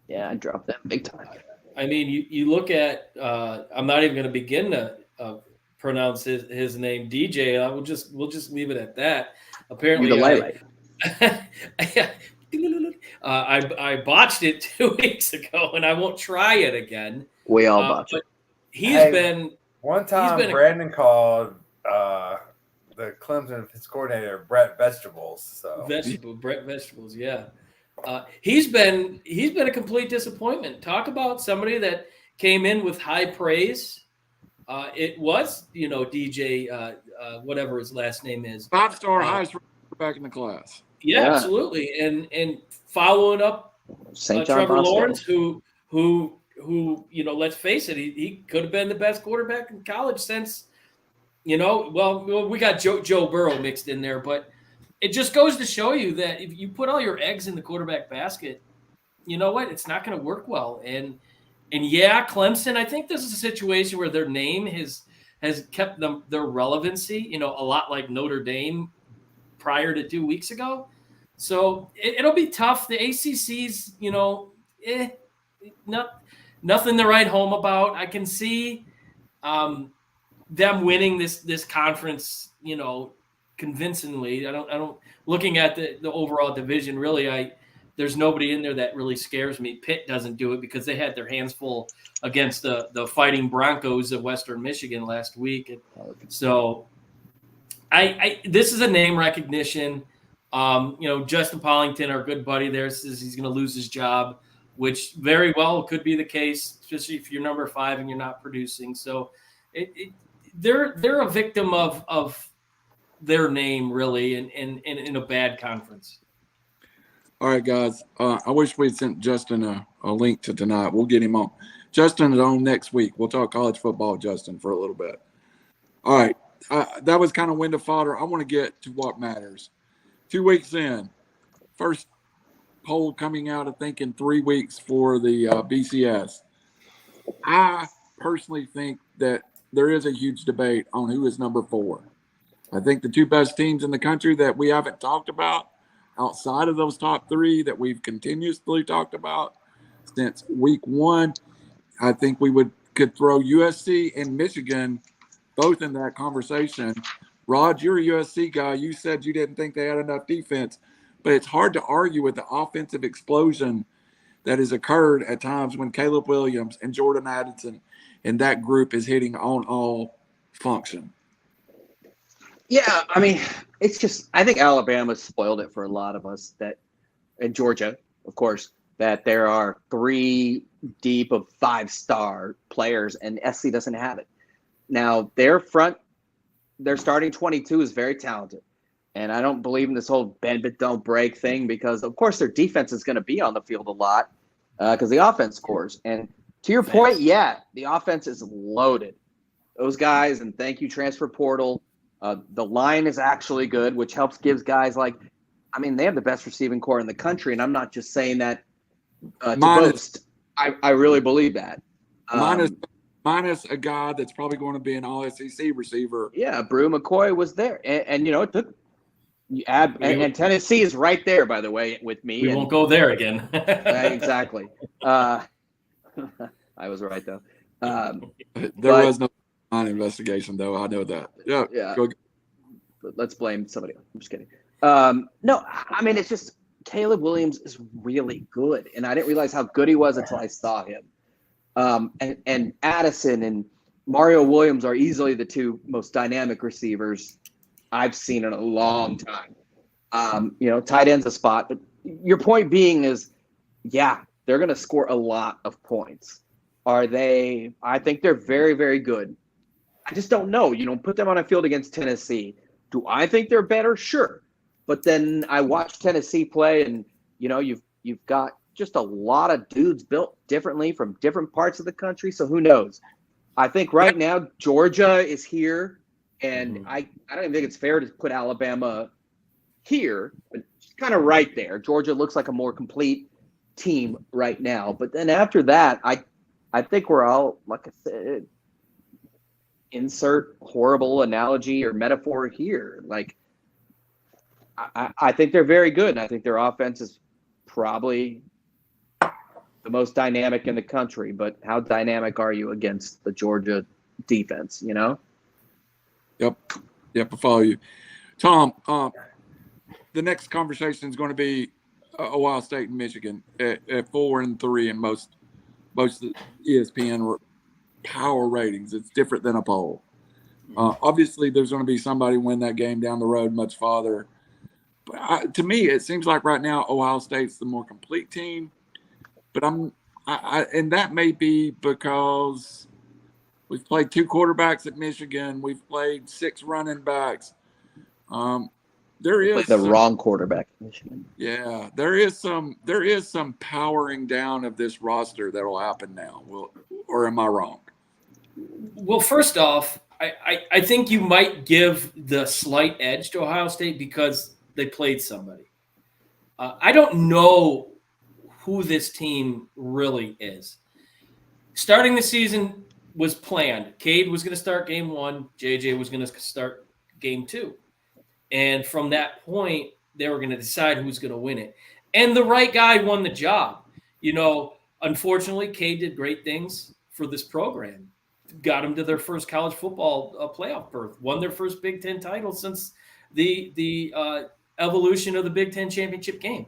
yeah, I dropped them big time. I mean, you look at I'm not even going to begin to pronounce his name, DJ. We'll just leave it at that. Apparently, I botched it 2 weeks ago, and I won't try it again. We all botched it. One time Brandon called the Clemson coordinator Brett Vegetables. So Brett Vegetables, yeah. He's been a complete disappointment. Talk about somebody that came in with high praise. It was, DJ, whatever his last name is. 5-star highest back in the class. Yeah, absolutely. And following up Trevor Lawrence, who let's face it, he could have been the best quarterback in college since, we got Joe Burrow mixed in there, but it just goes to show you that if you put all your eggs in the quarterback basket, you know what? It's not going to work well. And yeah, Clemson, I think this is a situation where their name has kept their relevancy, a lot like Notre Dame prior to 2 weeks ago. So it'll be tough. The ACC's, nothing to write home about. I can see them winning this conference, convincingly. I don't looking at the overall division, really, there's nobody in there that really scares me. Pitt doesn't do it because they had their hands full against the Fighting Broncos of Western Michigan last week. So this is a name recognition. Justin Pollington, our good buddy there, says he's going to lose his job, which very well could be the case, especially if you're number 5 and you're not producing. So they're a victim of their name, really, and in a bad conference. All right, guys. I wish we'd sent Justin a link to tonight. We'll get him on. Justin is on next week. We'll talk college football, Justin, for a little bit. All right. That was kind of window fodder. I want to get to what matters. 2 weeks in, first poll coming out, I think, in 3 weeks for the BCS. I personally think that there is a huge debate on who is number 4. I think the 2 best teams in the country that we haven't talked about outside of those top 3 that we've continuously talked about since week 1, I think we could throw USC and Michigan both in that conversation. Rod, you're a USC guy. You said you didn't think they had enough defense, but it's hard to argue with the offensive explosion that has occurred at times when Caleb Williams and Jordan Addison and that group is hitting on all function. Yeah, I mean, it's just, I think Alabama spoiled it for a lot of us, and Georgia, of course, that there are 3 deep of 5-star players, and SC doesn't have it. Now, their starting 22 is very talented, and I don't believe in this whole bend but don't break thing because, of course, their defense is going to be on the field a lot because the offense scores. And to your point, yeah, the offense is loaded. Those guys, and thank you, transfer portal. The line is actually good, which gives guys they have the best receiving core in the country, and I'm not just saying that to boast. I really believe that. Minus a guy that's probably going to be an all-SEC receiver. Yeah, Brew McCoy was there, and it took and Tennessee is right there, by the way, with me. We won't go there again. Exactly. I was right though. There was no investigation, though. I know that. Yeah. Let's blame somebody else. I'm just kidding. No, I mean, it's just Caleb Williams is really good, and I didn't realize how good he was until I saw him. And Addison and Mario Williams are easily the 2 most dynamic receivers I've seen in a long time. Tight end's a spot, but your point being is, yeah, they're going to score a lot of points. Are they? I think they're very, very good. I just don't know. Put them on a field against Tennessee. Do I think they're better? Sure. But then I watched Tennessee play, and, you've got just a lot of dudes built differently from different parts of the country. So who knows? I think right now Georgia is here, and I don't even think it's fair to put Alabama here, but it's kind of right there. Georgia looks like a more complete team right now. But then after that, I think we're all, like I said, insert horrible analogy or metaphor here. Like, I think they're very good, and I think their offense is probably the most dynamic in the country. But how dynamic are you against the Georgia defense, you know? Yep, I follow you. Tom, the next conversation is going to be Ohio State and Michigan at 4-3 in most of the ESPN power ratings. It's different than a poll. Obviously, there's going to be somebody win that game down the road much farther. But to me, it seems like right now Ohio State's the more complete team. But and that may be because we've played 2 quarterbacks at Michigan. We've played 6 running backs. There is the wrong quarterback in Michigan. Yeah, there is some powering down of this roster that will happen now. Or am I wrong? Well, first off, I think you might give the slight edge to Ohio State because they played somebody. I don't know who this team really is. Starting the season was planned. Cade was going to start game 1. JJ was going to start game 2. And from that point, they were going to decide who's going to win it. And the right guy won the job. You know, unfortunately, Cade did great things for this program. Got them to their first college football playoff berth. Won their first Big Ten title since the evolution of the Big Ten championship game.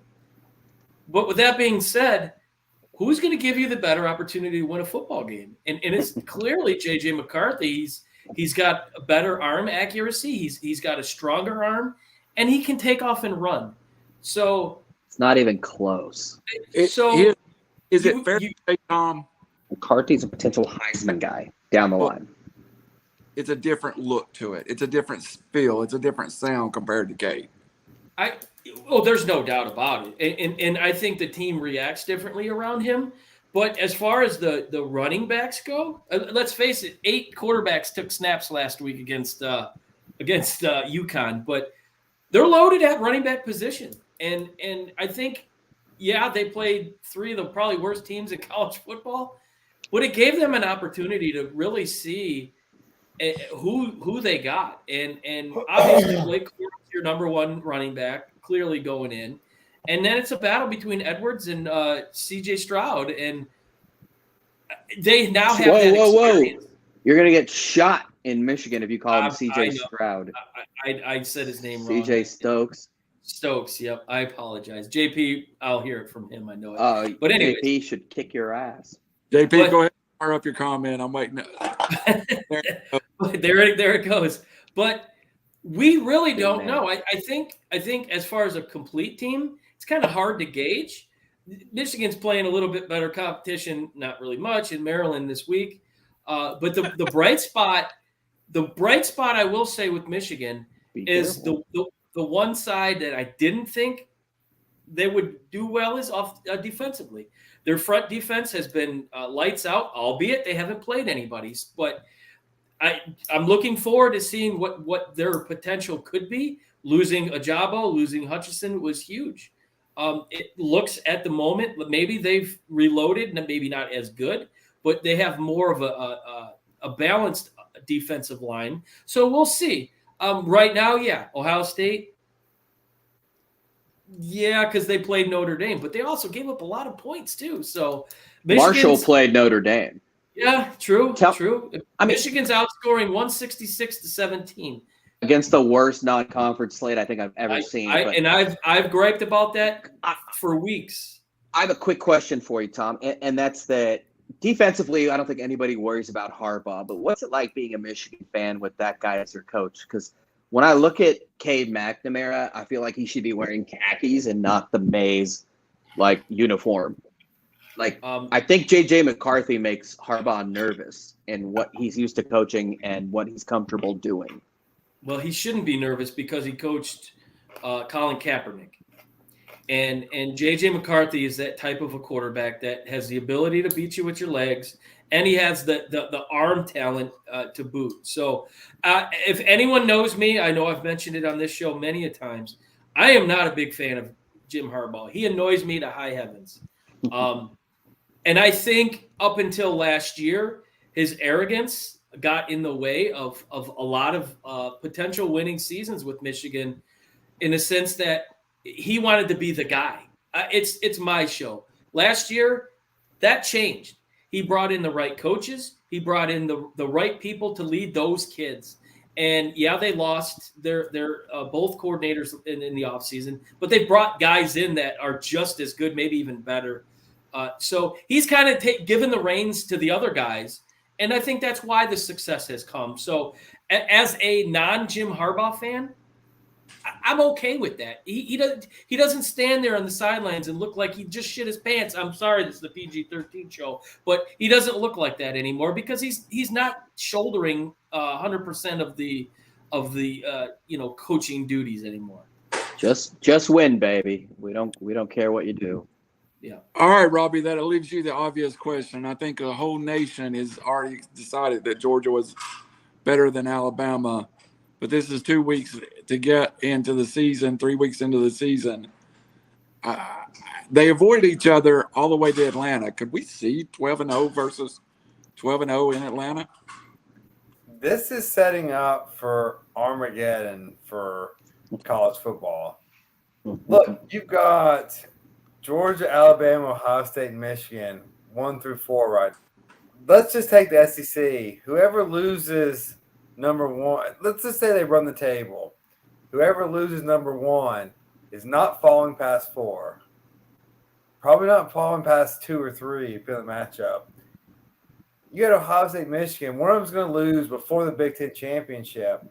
But with that being said, who's going to give you the better opportunity to win a football game? And it's clearly J.J. McCarthy. He's got a better arm accuracy. He's got a stronger arm, and he can take off and run. So it's not even close. Is it fair to say, Tom? McCarthy's a potential Heisman guy down the line. It's a different look to it. It's a different feel. It's a different sound compared to Cade. There's no doubt about it. And I think the team reacts differently around him. But as far as the running backs go, let's face it, 8 quarterbacks took snaps last week against UConn, but they're loaded at running back position. And I think, they played 3 of the probably worst teams in college football, but it gave them an opportunity to really see who they got. And obviously Blake Corum's your number 1 running back, clearly going in. And then it's a battle between Edwards and C.J. Stroud, and they now have that experience. You're going to get shot in Michigan if you call him C.J. Stroud. I said his name wrong. C.J. Stokes. Stokes, yep. I apologize. JP, I'll hear it from him. I know it. But anyway, JP should kick your ass. JP, go ahead and fire up your comment. I'm waiting. There it goes. But we really don't know. I think as far as a complete team, it's kind of hard to gauge. Michigan's playing a little bit better competition, not really much, in Maryland this week. But the bright spot I will say with Michigan is the one side that I didn't think they would do well is off defensively. Their front defense has been lights out, albeit they haven't played anybody's. But I'm looking forward to seeing what their potential could be. Losing Ajabo, losing Hutchinson was huge. It looks at the moment, maybe they've reloaded, and maybe not as good, but they have more of a balanced defensive line. So we'll see. Right now, Ohio State, because they played Notre Dame, but they also gave up a lot of points too. So Marshall played Notre Dame. Yeah, true. Michigan's outscoring 166-17 against the worst non-conference slate I think I've ever seen. I've griped about that for weeks. I have a quick question for you, Tom, and that's that defensively, I don't think anybody worries about Harbaugh, but what's it like being a Michigan fan with that guy as your coach? Because when I look at Cade McNamara, I feel like he should be wearing khakis and not the maize uniform. I think J.J. McCarthy makes Harbaugh nervous in what he's used to coaching and what he's comfortable doing. Well, he shouldn't be nervous because he coached Colin Kaepernick. And JJ McCarthy is that type of a quarterback that has the ability to beat you with your legs, and he has the arm talent to boot. So if anyone knows me, I know I've mentioned it on this show many a times, I am not a big fan of Jim Harbaugh. He annoys me to high heavens. And I think up until last year, his arrogance got in the way of a lot of potential winning seasons with Michigan, in the sense that he wanted to be the guy. It's my show. Last year, that changed. He brought in the right coaches. He brought in the right people to lead those kids. And yeah, they lost their both coordinators in the offseason, but they brought guys in that are just as good, maybe even better. So he's kind of given the reins to the other guys, and I think that's why the success has come. So as a non-Jim Harbaugh fan, I'm okay with that. He doesn't stand there on the sidelines and look like he just shit his pants. I'm sorry, this is the PG-13 show, but he doesn't look like that anymore because he's not shouldering 100% of the coaching duties anymore. Just win, baby. We don't care what you do. Yeah. All right, Robbie, that leaves you the obvious question. I think the whole nation has already decided that Georgia was better than Alabama, but this is 2 weeks to get into the season, 3 weeks into the season. They avoid each other all the way to Atlanta. Could we see 12-0 versus 12-0 in Atlanta? This is setting up for Armageddon for college football. Look, you've got Georgia, Alabama, Ohio State, and Michigan, 1 through 4, right? Let's just take the SEC. Whoever loses number 1, let's just say they run the table. Whoever loses number 1 is not falling past 4. Probably not falling past 2 or 3 if you the matchup. You got Ohio State, Michigan. One of them's going to lose before the Big Ten championship.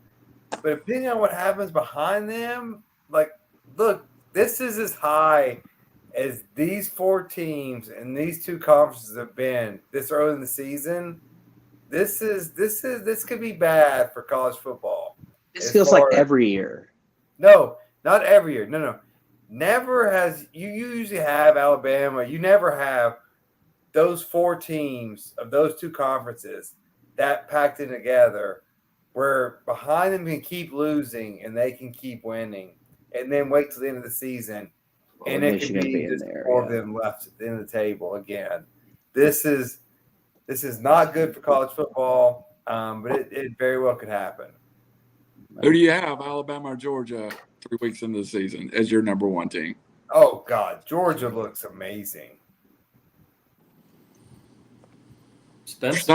But depending on what happens behind them, like, look, this is as high as these 4 teams and these 2 conferences have been this early in the season. This could be bad for college football. This feels like every year. No, not every year. No. Never has you usually have Alabama. You never have those 4 teams of those 2 conferences that packed in together where behind them can keep losing and they can keep winning and then wait till the end of the season. And it could be just 4 of them left at the end of the table again. This is not good for college football, but it very well could happen. Who do you have, Alabama or Georgia, 3 weeks into the season as your number 1 team? Oh, God. Georgia looks amazing. Spence,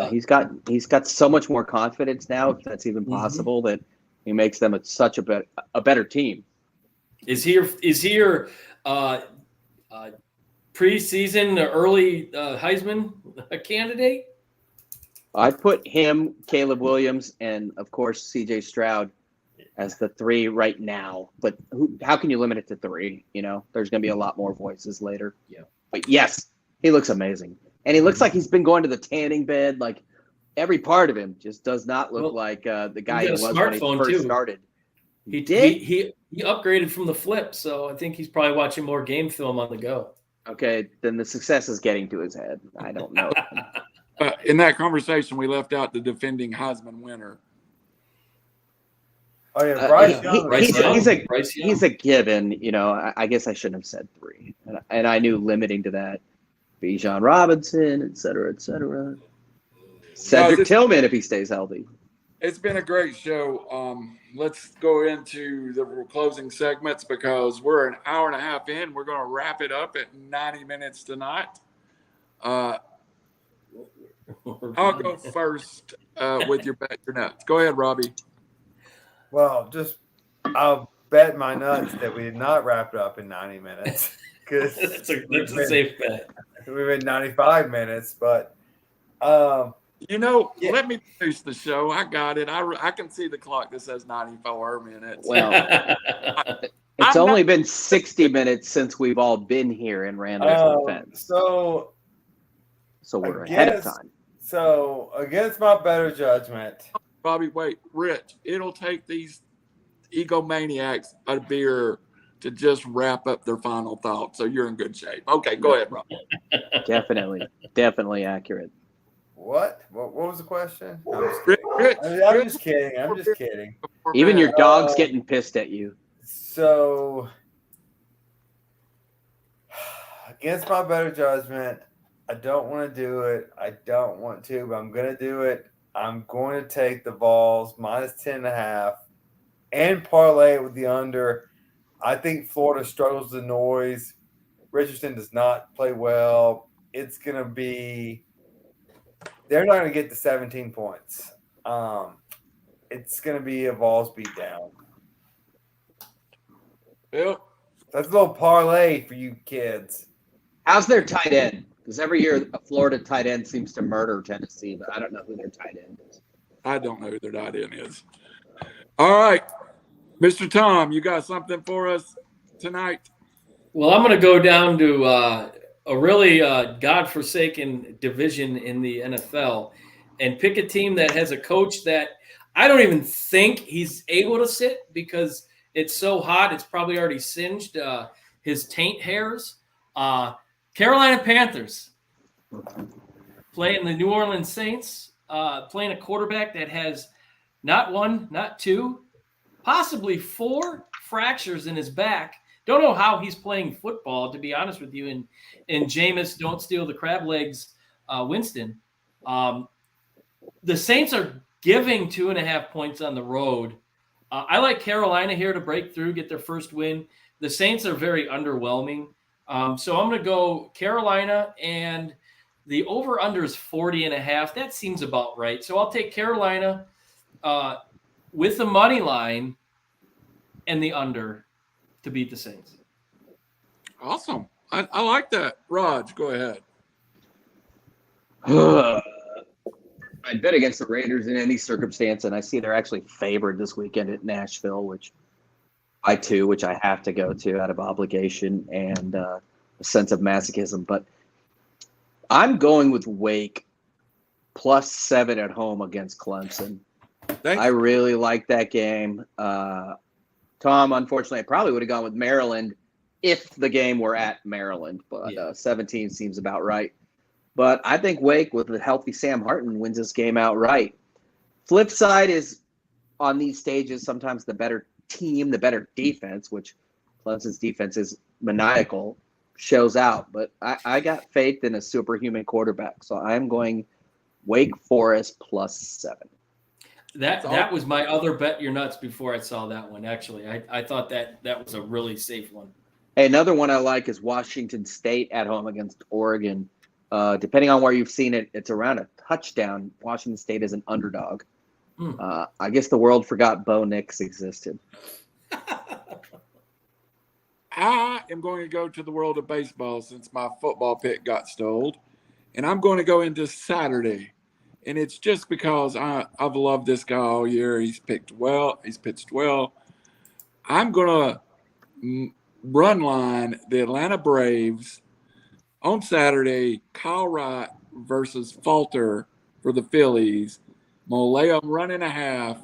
he's got so much more confidence now, if that's even possible, that he makes them such a better team. Is he your preseason early Heisman candidate? I'd put him, Caleb Williams, and of course CJ Stroud as the 3 right now. But how can you limit it to 3? There's going to be a lot more voices later. Yeah. But yes, he looks amazing, and he looks like he's been going to the tanning bed. Like every part of him just does not look like the guy he was when he first started. He did. He upgraded from the flip, so I think he's probably watching more game film on the go. Okay, then the success is getting to his head. I don't know. In that conversation, we left out the defending Heisman winner. Oh yeah, Bryce Young. He's a given. I guess I shouldn't have said 3, and I knew limiting to that. Bijan Robinson, et cetera, et cetera. Cedric Tillman if he stays healthy. It's been a great show. Let's go into the closing segments because we're an hour and a half in. We're going to wrap it up at 90 minutes tonight. I'll go first with your bet your nuts. Go ahead, Robbie. Well, I'll bet my nuts that we did not wrap it up in 90 minutes. That's a safe bet. We've been 95 minutes, but let me finish the show. I got it. I can see the clock that says 94 minutes. Well, it's only been 60 minutes since we've all been here in Randall's defense. So we're ahead of time. So against my better judgment, Bobby, wait, Rich, it'll take these egomaniacs a beer to just wrap up their final thought. So you're in good shape. Okay, go ahead, Rob. Definitely accurate. What was the question? I'm just kidding. I'm just kidding. Even your dog's getting pissed at you. So, against my better judgment, I don't want to do it. I don't want to, but I'm going to do it. I'm going to take the Vols minus 10.5 and parlay it with the under. I think Florida struggles with the noise. Richardson does not play well. It's going to be – they're not going to get to 17 points. It's going to be a Vols beatdown. Yep. That's a little parlay for you kids. How's their tight end? Because every year a Florida tight end seems to murder Tennessee, but I don't know who their tight end is. I don't know who their tight end is. All right. Mr. Tom, you got something for us tonight? Well, I'm going to go down to a really godforsaken division in the NFL and pick a team that has a coach that I don't even think he's able to sit because it's so hot. It's probably already singed his taint hairs. Carolina Panthers playing the New Orleans Saints, playing a quarterback that has not one, not two, possibly 4 fractures in his back. Don't know how he's playing football, to be honest with you. And Jameis, don't steal the crab legs, Winston. The Saints are giving 2.5 points on the road. I like Carolina here to break through, get their first win. The Saints are very underwhelming. So I'm going to go Carolina, and the over-under is 40.5. That seems about right. So I'll take Carolina with the money line and the under to beat the Saints. Awesome. I like that. Raj, go ahead. I'd bet against the Raiders in any circumstance, and I see they're actually favored this weekend at Nashville, which I have to go to out of obligation and a sense of masochism. But I'm going with Wake +7 at home against Clemson. I really like that game. Tom, unfortunately, I probably would have gone with Maryland if the game were at Maryland, but 17 seems about right. But I think Wake, with a healthy Sam Hartman, wins this game outright. Flip side is, on these stages, sometimes the better team, the better defense, which Clemson's defense is maniacal, shows out. But I got faith in a superhuman quarterback, so I'm going Wake Forest +7. That was my other bet your nuts before I saw that one, actually. I thought that was a really safe one. Hey, another one I like is Washington State at home against Oregon. Depending on where you've seen it, it's around a touchdown. Washington State is an underdog. I guess the world forgot Bo Nix existed. I am going to go to the world of baseball since my football pick got stole. And I'm going to go into Saturday. And it's just because I've loved this guy all year. He's pitched well. I'm going to run line the Atlanta Braves on Saturday, Kyle Wright versus Falter for the Phillies. I'm going to lay a 1.5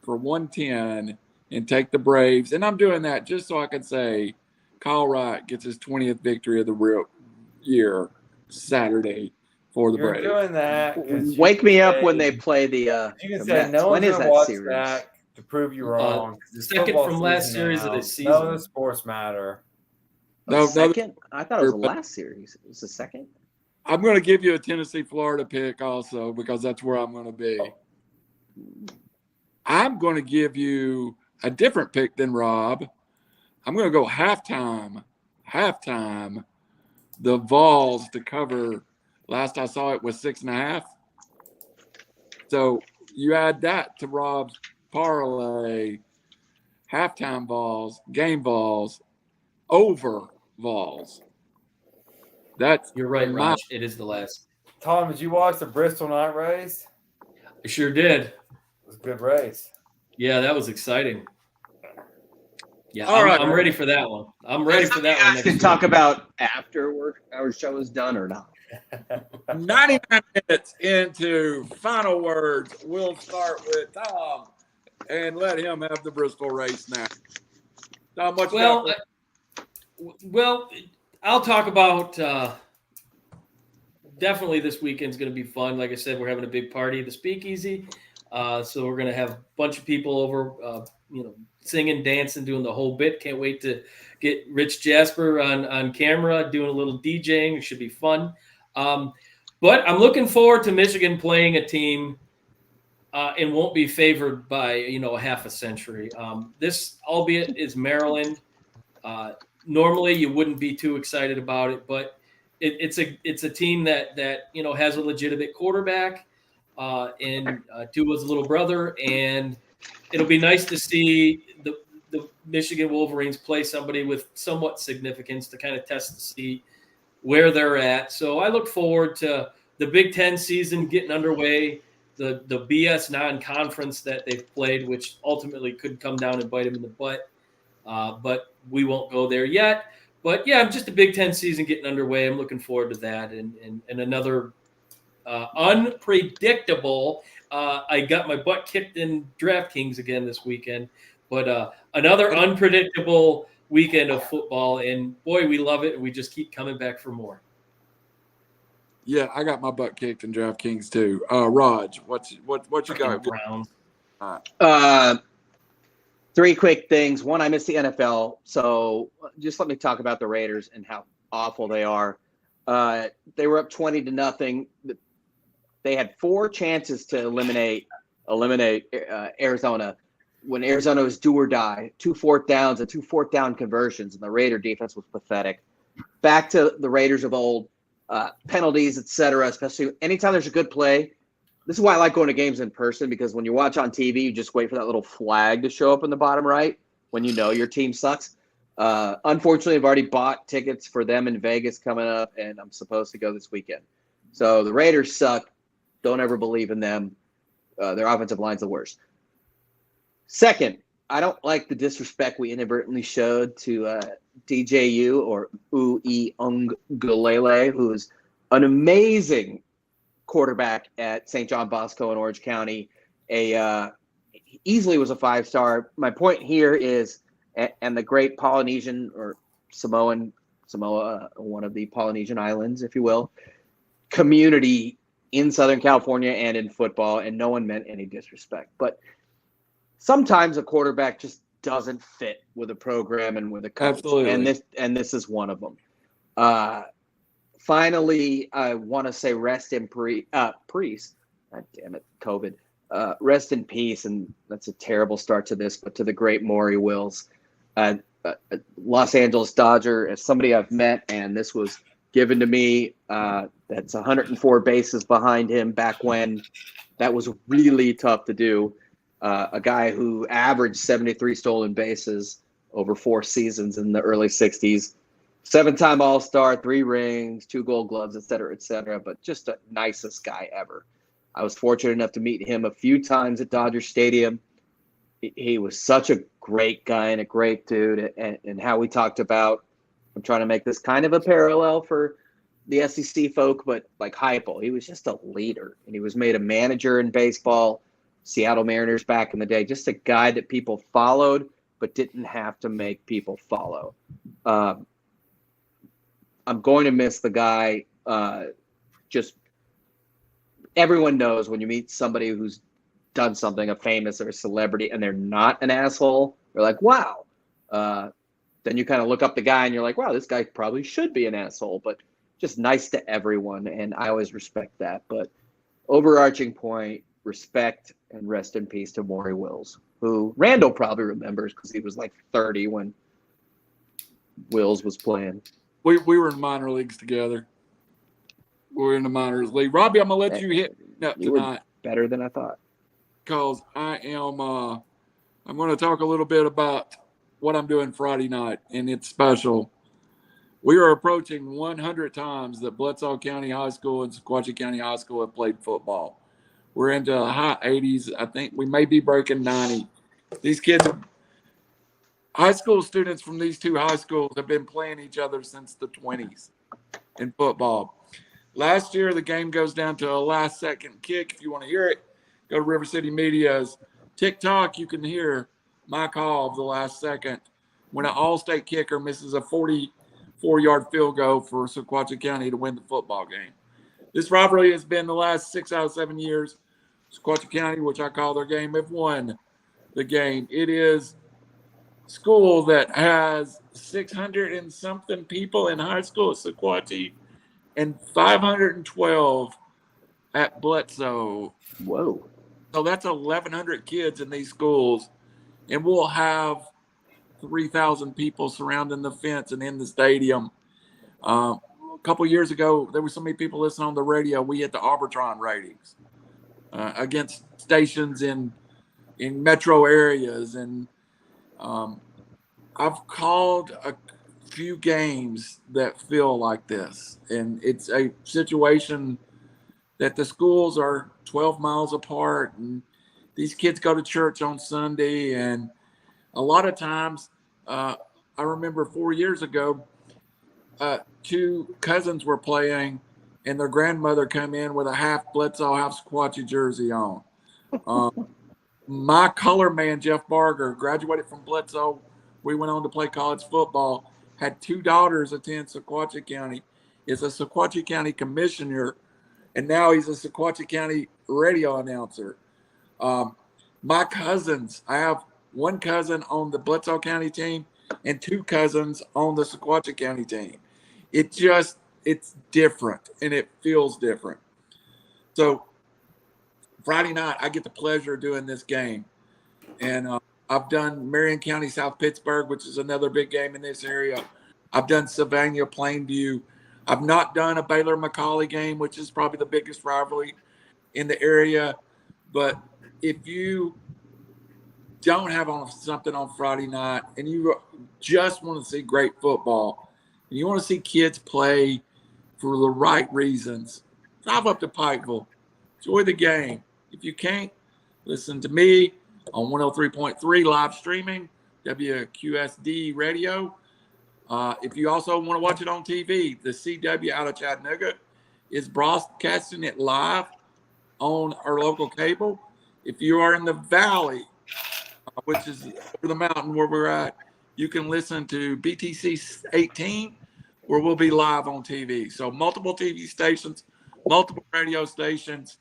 for 110 and take the Braves. And I'm doing that just so I can say Kyle Wright gets his 20th victory of the year Saturday for the Braves. You're doing that. Wake me up when they play the You can the say Mets. no When one's is going to that watch series? that to prove you wrong. The second from last series of the season. No sports matter. Second? I thought it was the last series. It was the second? I'm going to give you a Tennessee-Florida pick also because that's where I'm going to be. I'm going to give you a different pick than Rob. I'm going to go halftime. The Vols to cover. Last I saw it was 6.5. So you add that to Rob's parlay. Halftime Vols, game Vols, over Vols. You're right, Raj. It is the last. Tom, did you watch the Bristol night race? I sure did. It was a good race. Yeah, that was exciting. Yeah, All right. I'm ready for that one. I'm ready for that one. We can talk about after our show is done or not. 99 minutes into final words. We'll start with Tom and let him have the Bristol race now. Not much. Well, I'll talk about definitely this weekend's going to be fun. Like I said, we're having a big party at the Speakeasy. So we're going to have a bunch of people over, singing, dancing, doing the whole bit. Can't wait to get Rich Jasper on camera doing a little DJing. It should be fun. But I'm looking forward to Michigan playing a team and won't be favored by, a half a century. This, albeit, is Maryland. Normally, you wouldn't be too excited about it, but it's a team that has a legitimate quarterback and Tua's little brother, and it'll be nice to see the Michigan Wolverines play somebody with somewhat significance to kind of test to see where they're at. So I look forward to the Big Ten season getting underway, the BS non-conference that they've played, which ultimately could come down and bite them in the butt. But we won't go there yet. But yeah, just the Big Ten season getting underway. I'm looking forward to that and another unpredictable. I got my butt kicked in DraftKings again this weekend, but another unpredictable weekend of football. And boy, we love it. And we just keep coming back for more. Yeah, I got my butt kicked in DraftKings too. Raj, what you got? Browns. Three quick things. One, I missed the NFL, so just let me talk about the Raiders and how awful they are. They were up 20-0. They had 4 chances to eliminate Arizona when Arizona was do or die. 2 4th downs and 2 4th down conversions, and the Raider defense was pathetic. Back to the Raiders of old, penalties, etc. Especially anytime there's a good play. This is why I like going to games in person, because when you watch on TV, you just wait for that little flag to show up in the bottom right when you know your team sucks. Unfortunately, I've already bought tickets for them in Vegas coming up, and I'm supposed to go this weekend. So the Raiders suck. Don't ever believe in them. Their offensive line's the worst. Second, I don't like the disrespect we inadvertently showed to DJU or Ui Ungalele, who's an amazing quarterback at St. John Bosco in Orange County. Easily was a 5-star. My point here is, and the great Polynesian or Samoa, one of the Polynesian islands, if you will, community in Southern California and in football, and no one meant any disrespect. But sometimes a quarterback just doesn't fit with a program and with a coach. Absolutely. And this is one of them. Finally, I want to say rest in peace. God damn it, COVID. Rest in peace, and that's a terrible start to this, but to the great Maury Wills, Los Angeles Dodger, as somebody I've met, and this was given to me. That's 104 bases behind him back when that was really tough to do. A guy who averaged 73 stolen bases over 4 seasons in the early 60s. 7-time All-Star, 3 rings, 2 Gold Gloves, et cetera, but just the nicest guy ever. I was fortunate enough to meet him a few times at Dodger Stadium. He was such a great guy and a great dude, and how we talked about, I'm trying to make this kind of a parallel for the SEC folk, but like Heupel. He was just a leader, and he was made a manager in baseball, Seattle Mariners back in the day, just a guy that people followed but didn't have to make people follow. I'm going to miss the guy. Just everyone knows when you meet somebody who's done something, a famous or a celebrity, and they're not an asshole, they're like, wow. Then you kind of look up the guy and you're like, wow, this guy probably should be an asshole, but just nice to everyone. And I always respect that. But overarching point, respect and rest in peace to Maury Wills, who Randall probably remembers because he was like 30 when Wills was playing. We were in minor leagues together. We were in the minors league. Robbie, I'm gonna let you hit up You tonight were better than I thought. because I am. I'm going to talk a little bit about what I'm doing Friday night, and it's special. We are approaching 100 times that Bledsoe County High School and Sequatchie County High School have played football. We're into the high 80s. I think we may be breaking 90. These kids, high school students from these 2 high schools, have been playing each other since the 20s in football. Last year, the game goes down to a last-second kick. If you want to hear it, go to River City Media's TikTok. You can hear my call of the last second when an all-state kicker misses a 44-yard field goal for Sequatchie County to win the football game. This rivalry has been the last 6 out of 7 years. Sequatchie County, which I call their game, have won the game. It is school that has 600 and something people in high school at Sequatchie and 512 at Bledsoe. Whoa. So that's 1,100 kids in these schools, and we'll have 3,000 people surrounding the fence and in the stadium. A couple years ago, there were so many people listening on the radio, we hit the Arbitron ratings against stations in metro areas. And I've called a few games that feel like this, and it's a situation that the schools are 12 miles apart, and these kids go to church on Sunday. And a lot of times, I remember 4 years ago, 2 cousins were playing, and their grandmother came in with a half Bledsoe, half Sequatchie jersey on. My color man, Jeff Barger, graduated from Bledsoe. We went on to play college football, had 2 daughters attend Sequatchie County, is a Sequatchie County commissioner, and now he's a Sequatchie County radio announcer. My cousins, I have 1 cousin on the Bledsoe County team and 2 cousins on the Sequatchie County team. It's different, and it feels different. So Friday night, I get the pleasure of doing this game. And I've done Marion County, South Pittsburgh, which is another big game in this area. I've done Sylvania, Plainview. I've not done a Baylor-McCallie game, which is probably the biggest rivalry in the area. But if you don't have on something on Friday night and you just want to see great football and you want to see kids play for the right reasons, drive up to Pikeville. Enjoy the game. If you can't, listen to me on 103.3 live streaming, WQSD radio. If you also want to watch it on TV, the CW out of Chattanooga is broadcasting it live on our local cable. If you are in the valley, which is over the mountain where we're at, you can listen to BTC 18, where we'll be live on TV. So multiple TV stations, multiple radio stations.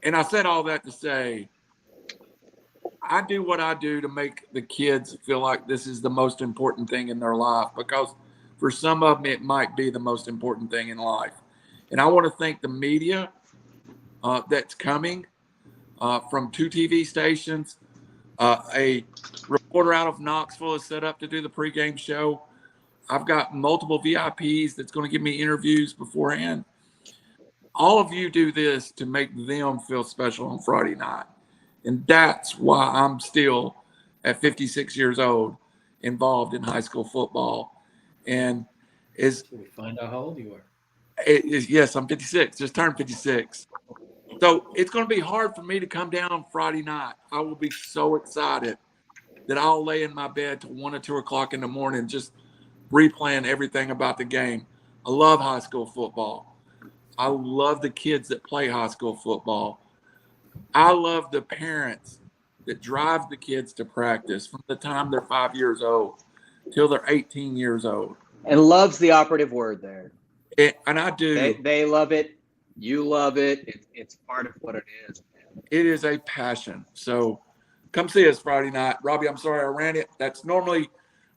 And I said all that to say, I do what I do to make the kids feel like this is the most important thing in their life, because for some of them, it might be the most important thing in life. And I want to thank the media that's coming from 2 TV stations. A reporter out of Knoxville is set up to do the pregame show. I've got multiple VIPs that's going to give me interviews beforehand. All of you do this to make them feel special on Friday night. And that's why I'm still, at 56 years old, involved in high school football. And Can we find out how old you are? Yes, I'm 56, just turned 56. So it's going to be hard for me to come down on Friday night. I will be so excited that I'll lay in my bed till 1 or 2 o'clock in the morning just replaying everything about the game. I love high school football. I love the kids that play high school football. I love the parents that drive the kids to practice from the time they're 5 years old till they're 18 years old. And love's the operative word there. And I do. They love it. You love it. It's part of what it is. It is a passion. So come see us Friday night. Robbie, I'm sorry I ran it. That's normally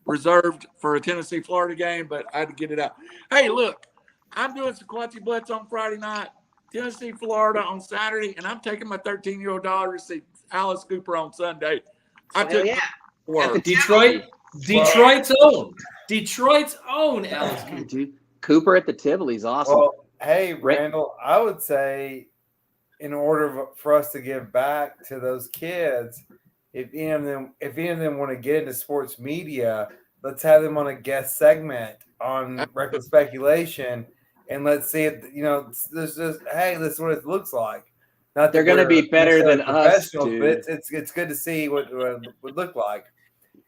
reserved for a Tennessee-Florida game, but I had to get it out. Hey, look, I'm doing Sequatchie Blitz on Friday night, Tennessee, Florida on Saturday, and I'm taking my 13-year-old daughter to see Alice Cooper on Sunday. I took work. Detroit's own Alice Cooper. Cooper at the Tivoli's awesome. Well, hey, Randall, I would say in order for us to give back to those kids, if any of them want to get into sports media, let's have them on a guest segment on Reckless Speculation, and let's see if this is what it looks like. Not they're going to be better than us, dude. But it's good to see what it would look like.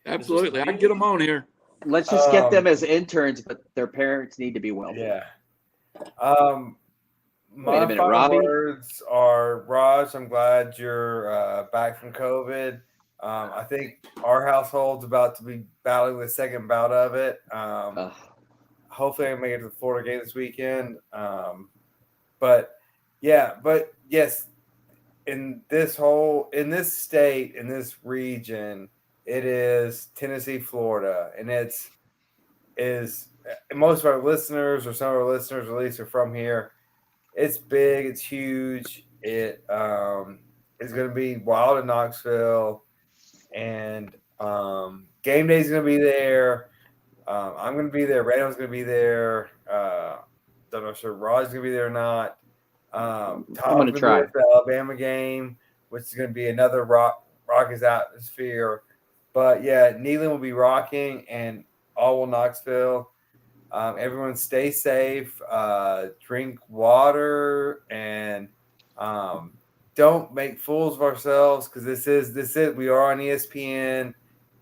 Absolutely, I can get them on here. Let's just get them as interns, but their parents need to be well. Yeah. Wait a minute, final Robbie? words are, Raj, I'm glad you're back from COVID. I think our household's about to be battling the second bout of it. Hopefully, I can make it to the Florida game this weekend. But yes, in this state, in this region, it is Tennessee, Florida, and most of our listeners, or some of our listeners at least, are from here. It's big, it's huge. It is going to be wild in Knoxville, and game day is going to be there. I'm going to be there. Randall's going to be there. Don't know if Rodgers is going to be there or not. I'm going to try the Alabama game, which is going to be another Rockets atmosphere. But yeah, Neyland will be rocking, and all will Knoxville. Everyone stay safe, drink water, and don't make fools of ourselves, because this is we are on ESPN,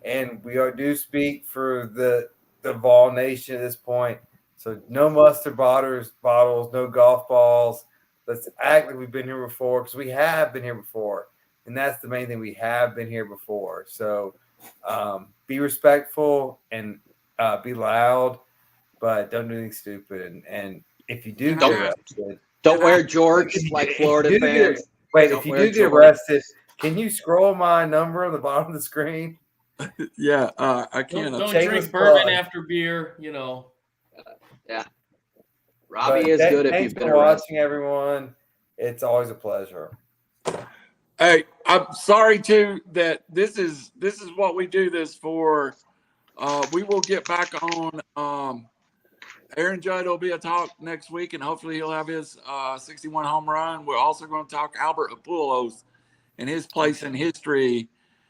and do speak for the Vol Nation at this point. So no mustard bottles, no golf balls. Let's act like we've been here before, because we have been here before, and that's the main thing. We have been here before. So be respectful and be loud, but don't do anything stupid. And if you do get arrested, don't wear jorts like Florida fans. If you do get arrested, can you scroll my number on the bottom of the screen? Yeah, I can. Don't drink bourbon after beer, Yeah. Robbie is good if you've been Thanks for watching, everyone. It's always a pleasure. Hey, I'm sorry too that this is what we do this for. We will get back on. Aaron Judd will be a talk next week, and hopefully he'll have his 61 home run. We're also going to talk Albert Apujols and his place in history,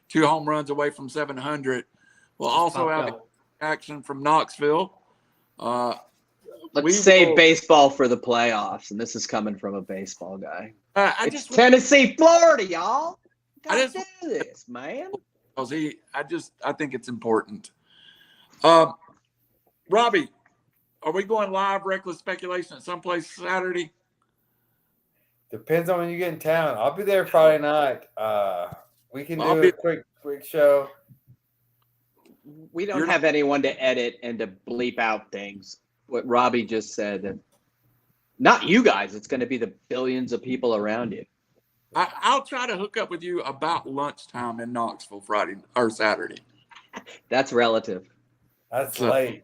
2 home runs away from 700. We'll also have action from Knoxville. Let's save baseball for the playoffs, and this is coming from a baseball guy. It's Tennessee, Florida, y'all. Gotta do this, man. I think it's important. Robbie, are we going live reckless speculation at some place Saturday? Depends on when you get in town. I'll be there Friday night. We can do a quick show. We don't have anyone to edit and to bleep out things. What Robbie just said. Not you guys. It's going to be the billions of people around you. I'll try to hook up with you about lunchtime in Knoxville Friday or Saturday. That's relative. That's late.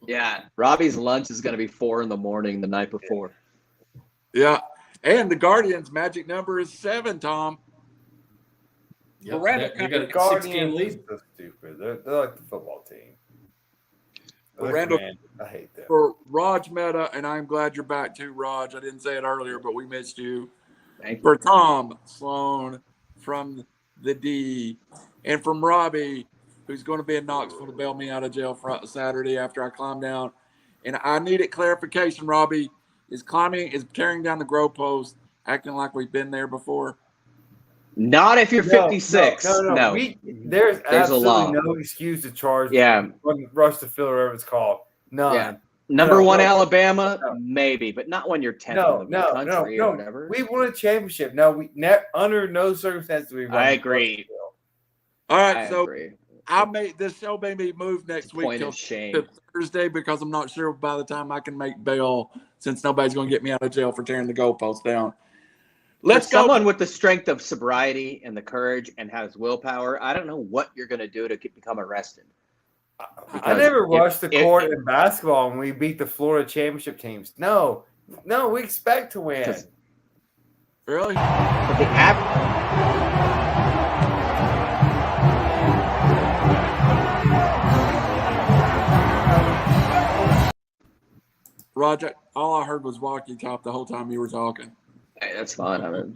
Yeah. Robbie's lunch is going to be 4 a.m. the night before. Yeah. And the Guardians' magic number is 7, Tom. Yep. They got a 6-game lead. So stupid. They're like the football team. Randall, I hate them. For Raj Mehta, and I'm glad you're back too, Raj. I didn't say it earlier, but we missed you. Thank you. For Tom Sloan from the D, and from Robbie, who's going to be in Knoxville to bail me out of jail Saturday after I climb down. And I needed clarification, Robbie. Is tearing down the Grove Post acting like we've been there before? Not if you're 56. No. There's absolutely no excuse to charge. Yeah. Rush the field, or whatever it's called. None. Yeah. Number 1 Alabama, maybe, but not when you're 10th in the country or whatever. We won a championship. No, under no circumstances we won. I agree. All right, this show made me move next week to Thursday, because I'm not sure by the time I can make bail, since nobody's going to get me out of jail for tearing the goalpost down. Let's go. Someone with the strength of sobriety and the courage and has willpower, I don't know what you're going to do to become arrested. I never rushed the court in basketball when we beat the Florida championship teams. No, we expect to win. Really? Roger, all I heard was walkie top the whole time you were talking. Hey, that's fine.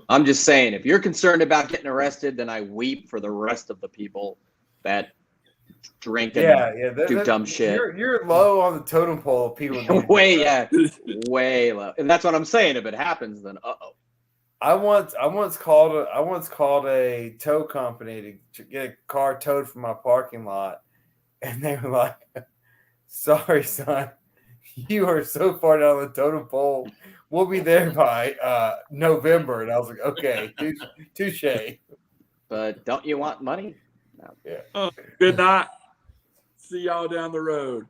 I'm just saying, if you're concerned about getting arrested, then I weep for the rest of the people that drink and do dumb shit. You're low on the totem pole of people. way low. And that's what I'm saying. If it happens, then I once called a tow company to get a car towed from my parking lot, and they were like, "Sorry, son, you are so far down the totem pole. We'll be there by November." And I was like, "Okay, touche." but don't you want money? No. Good night. See y'all down the road.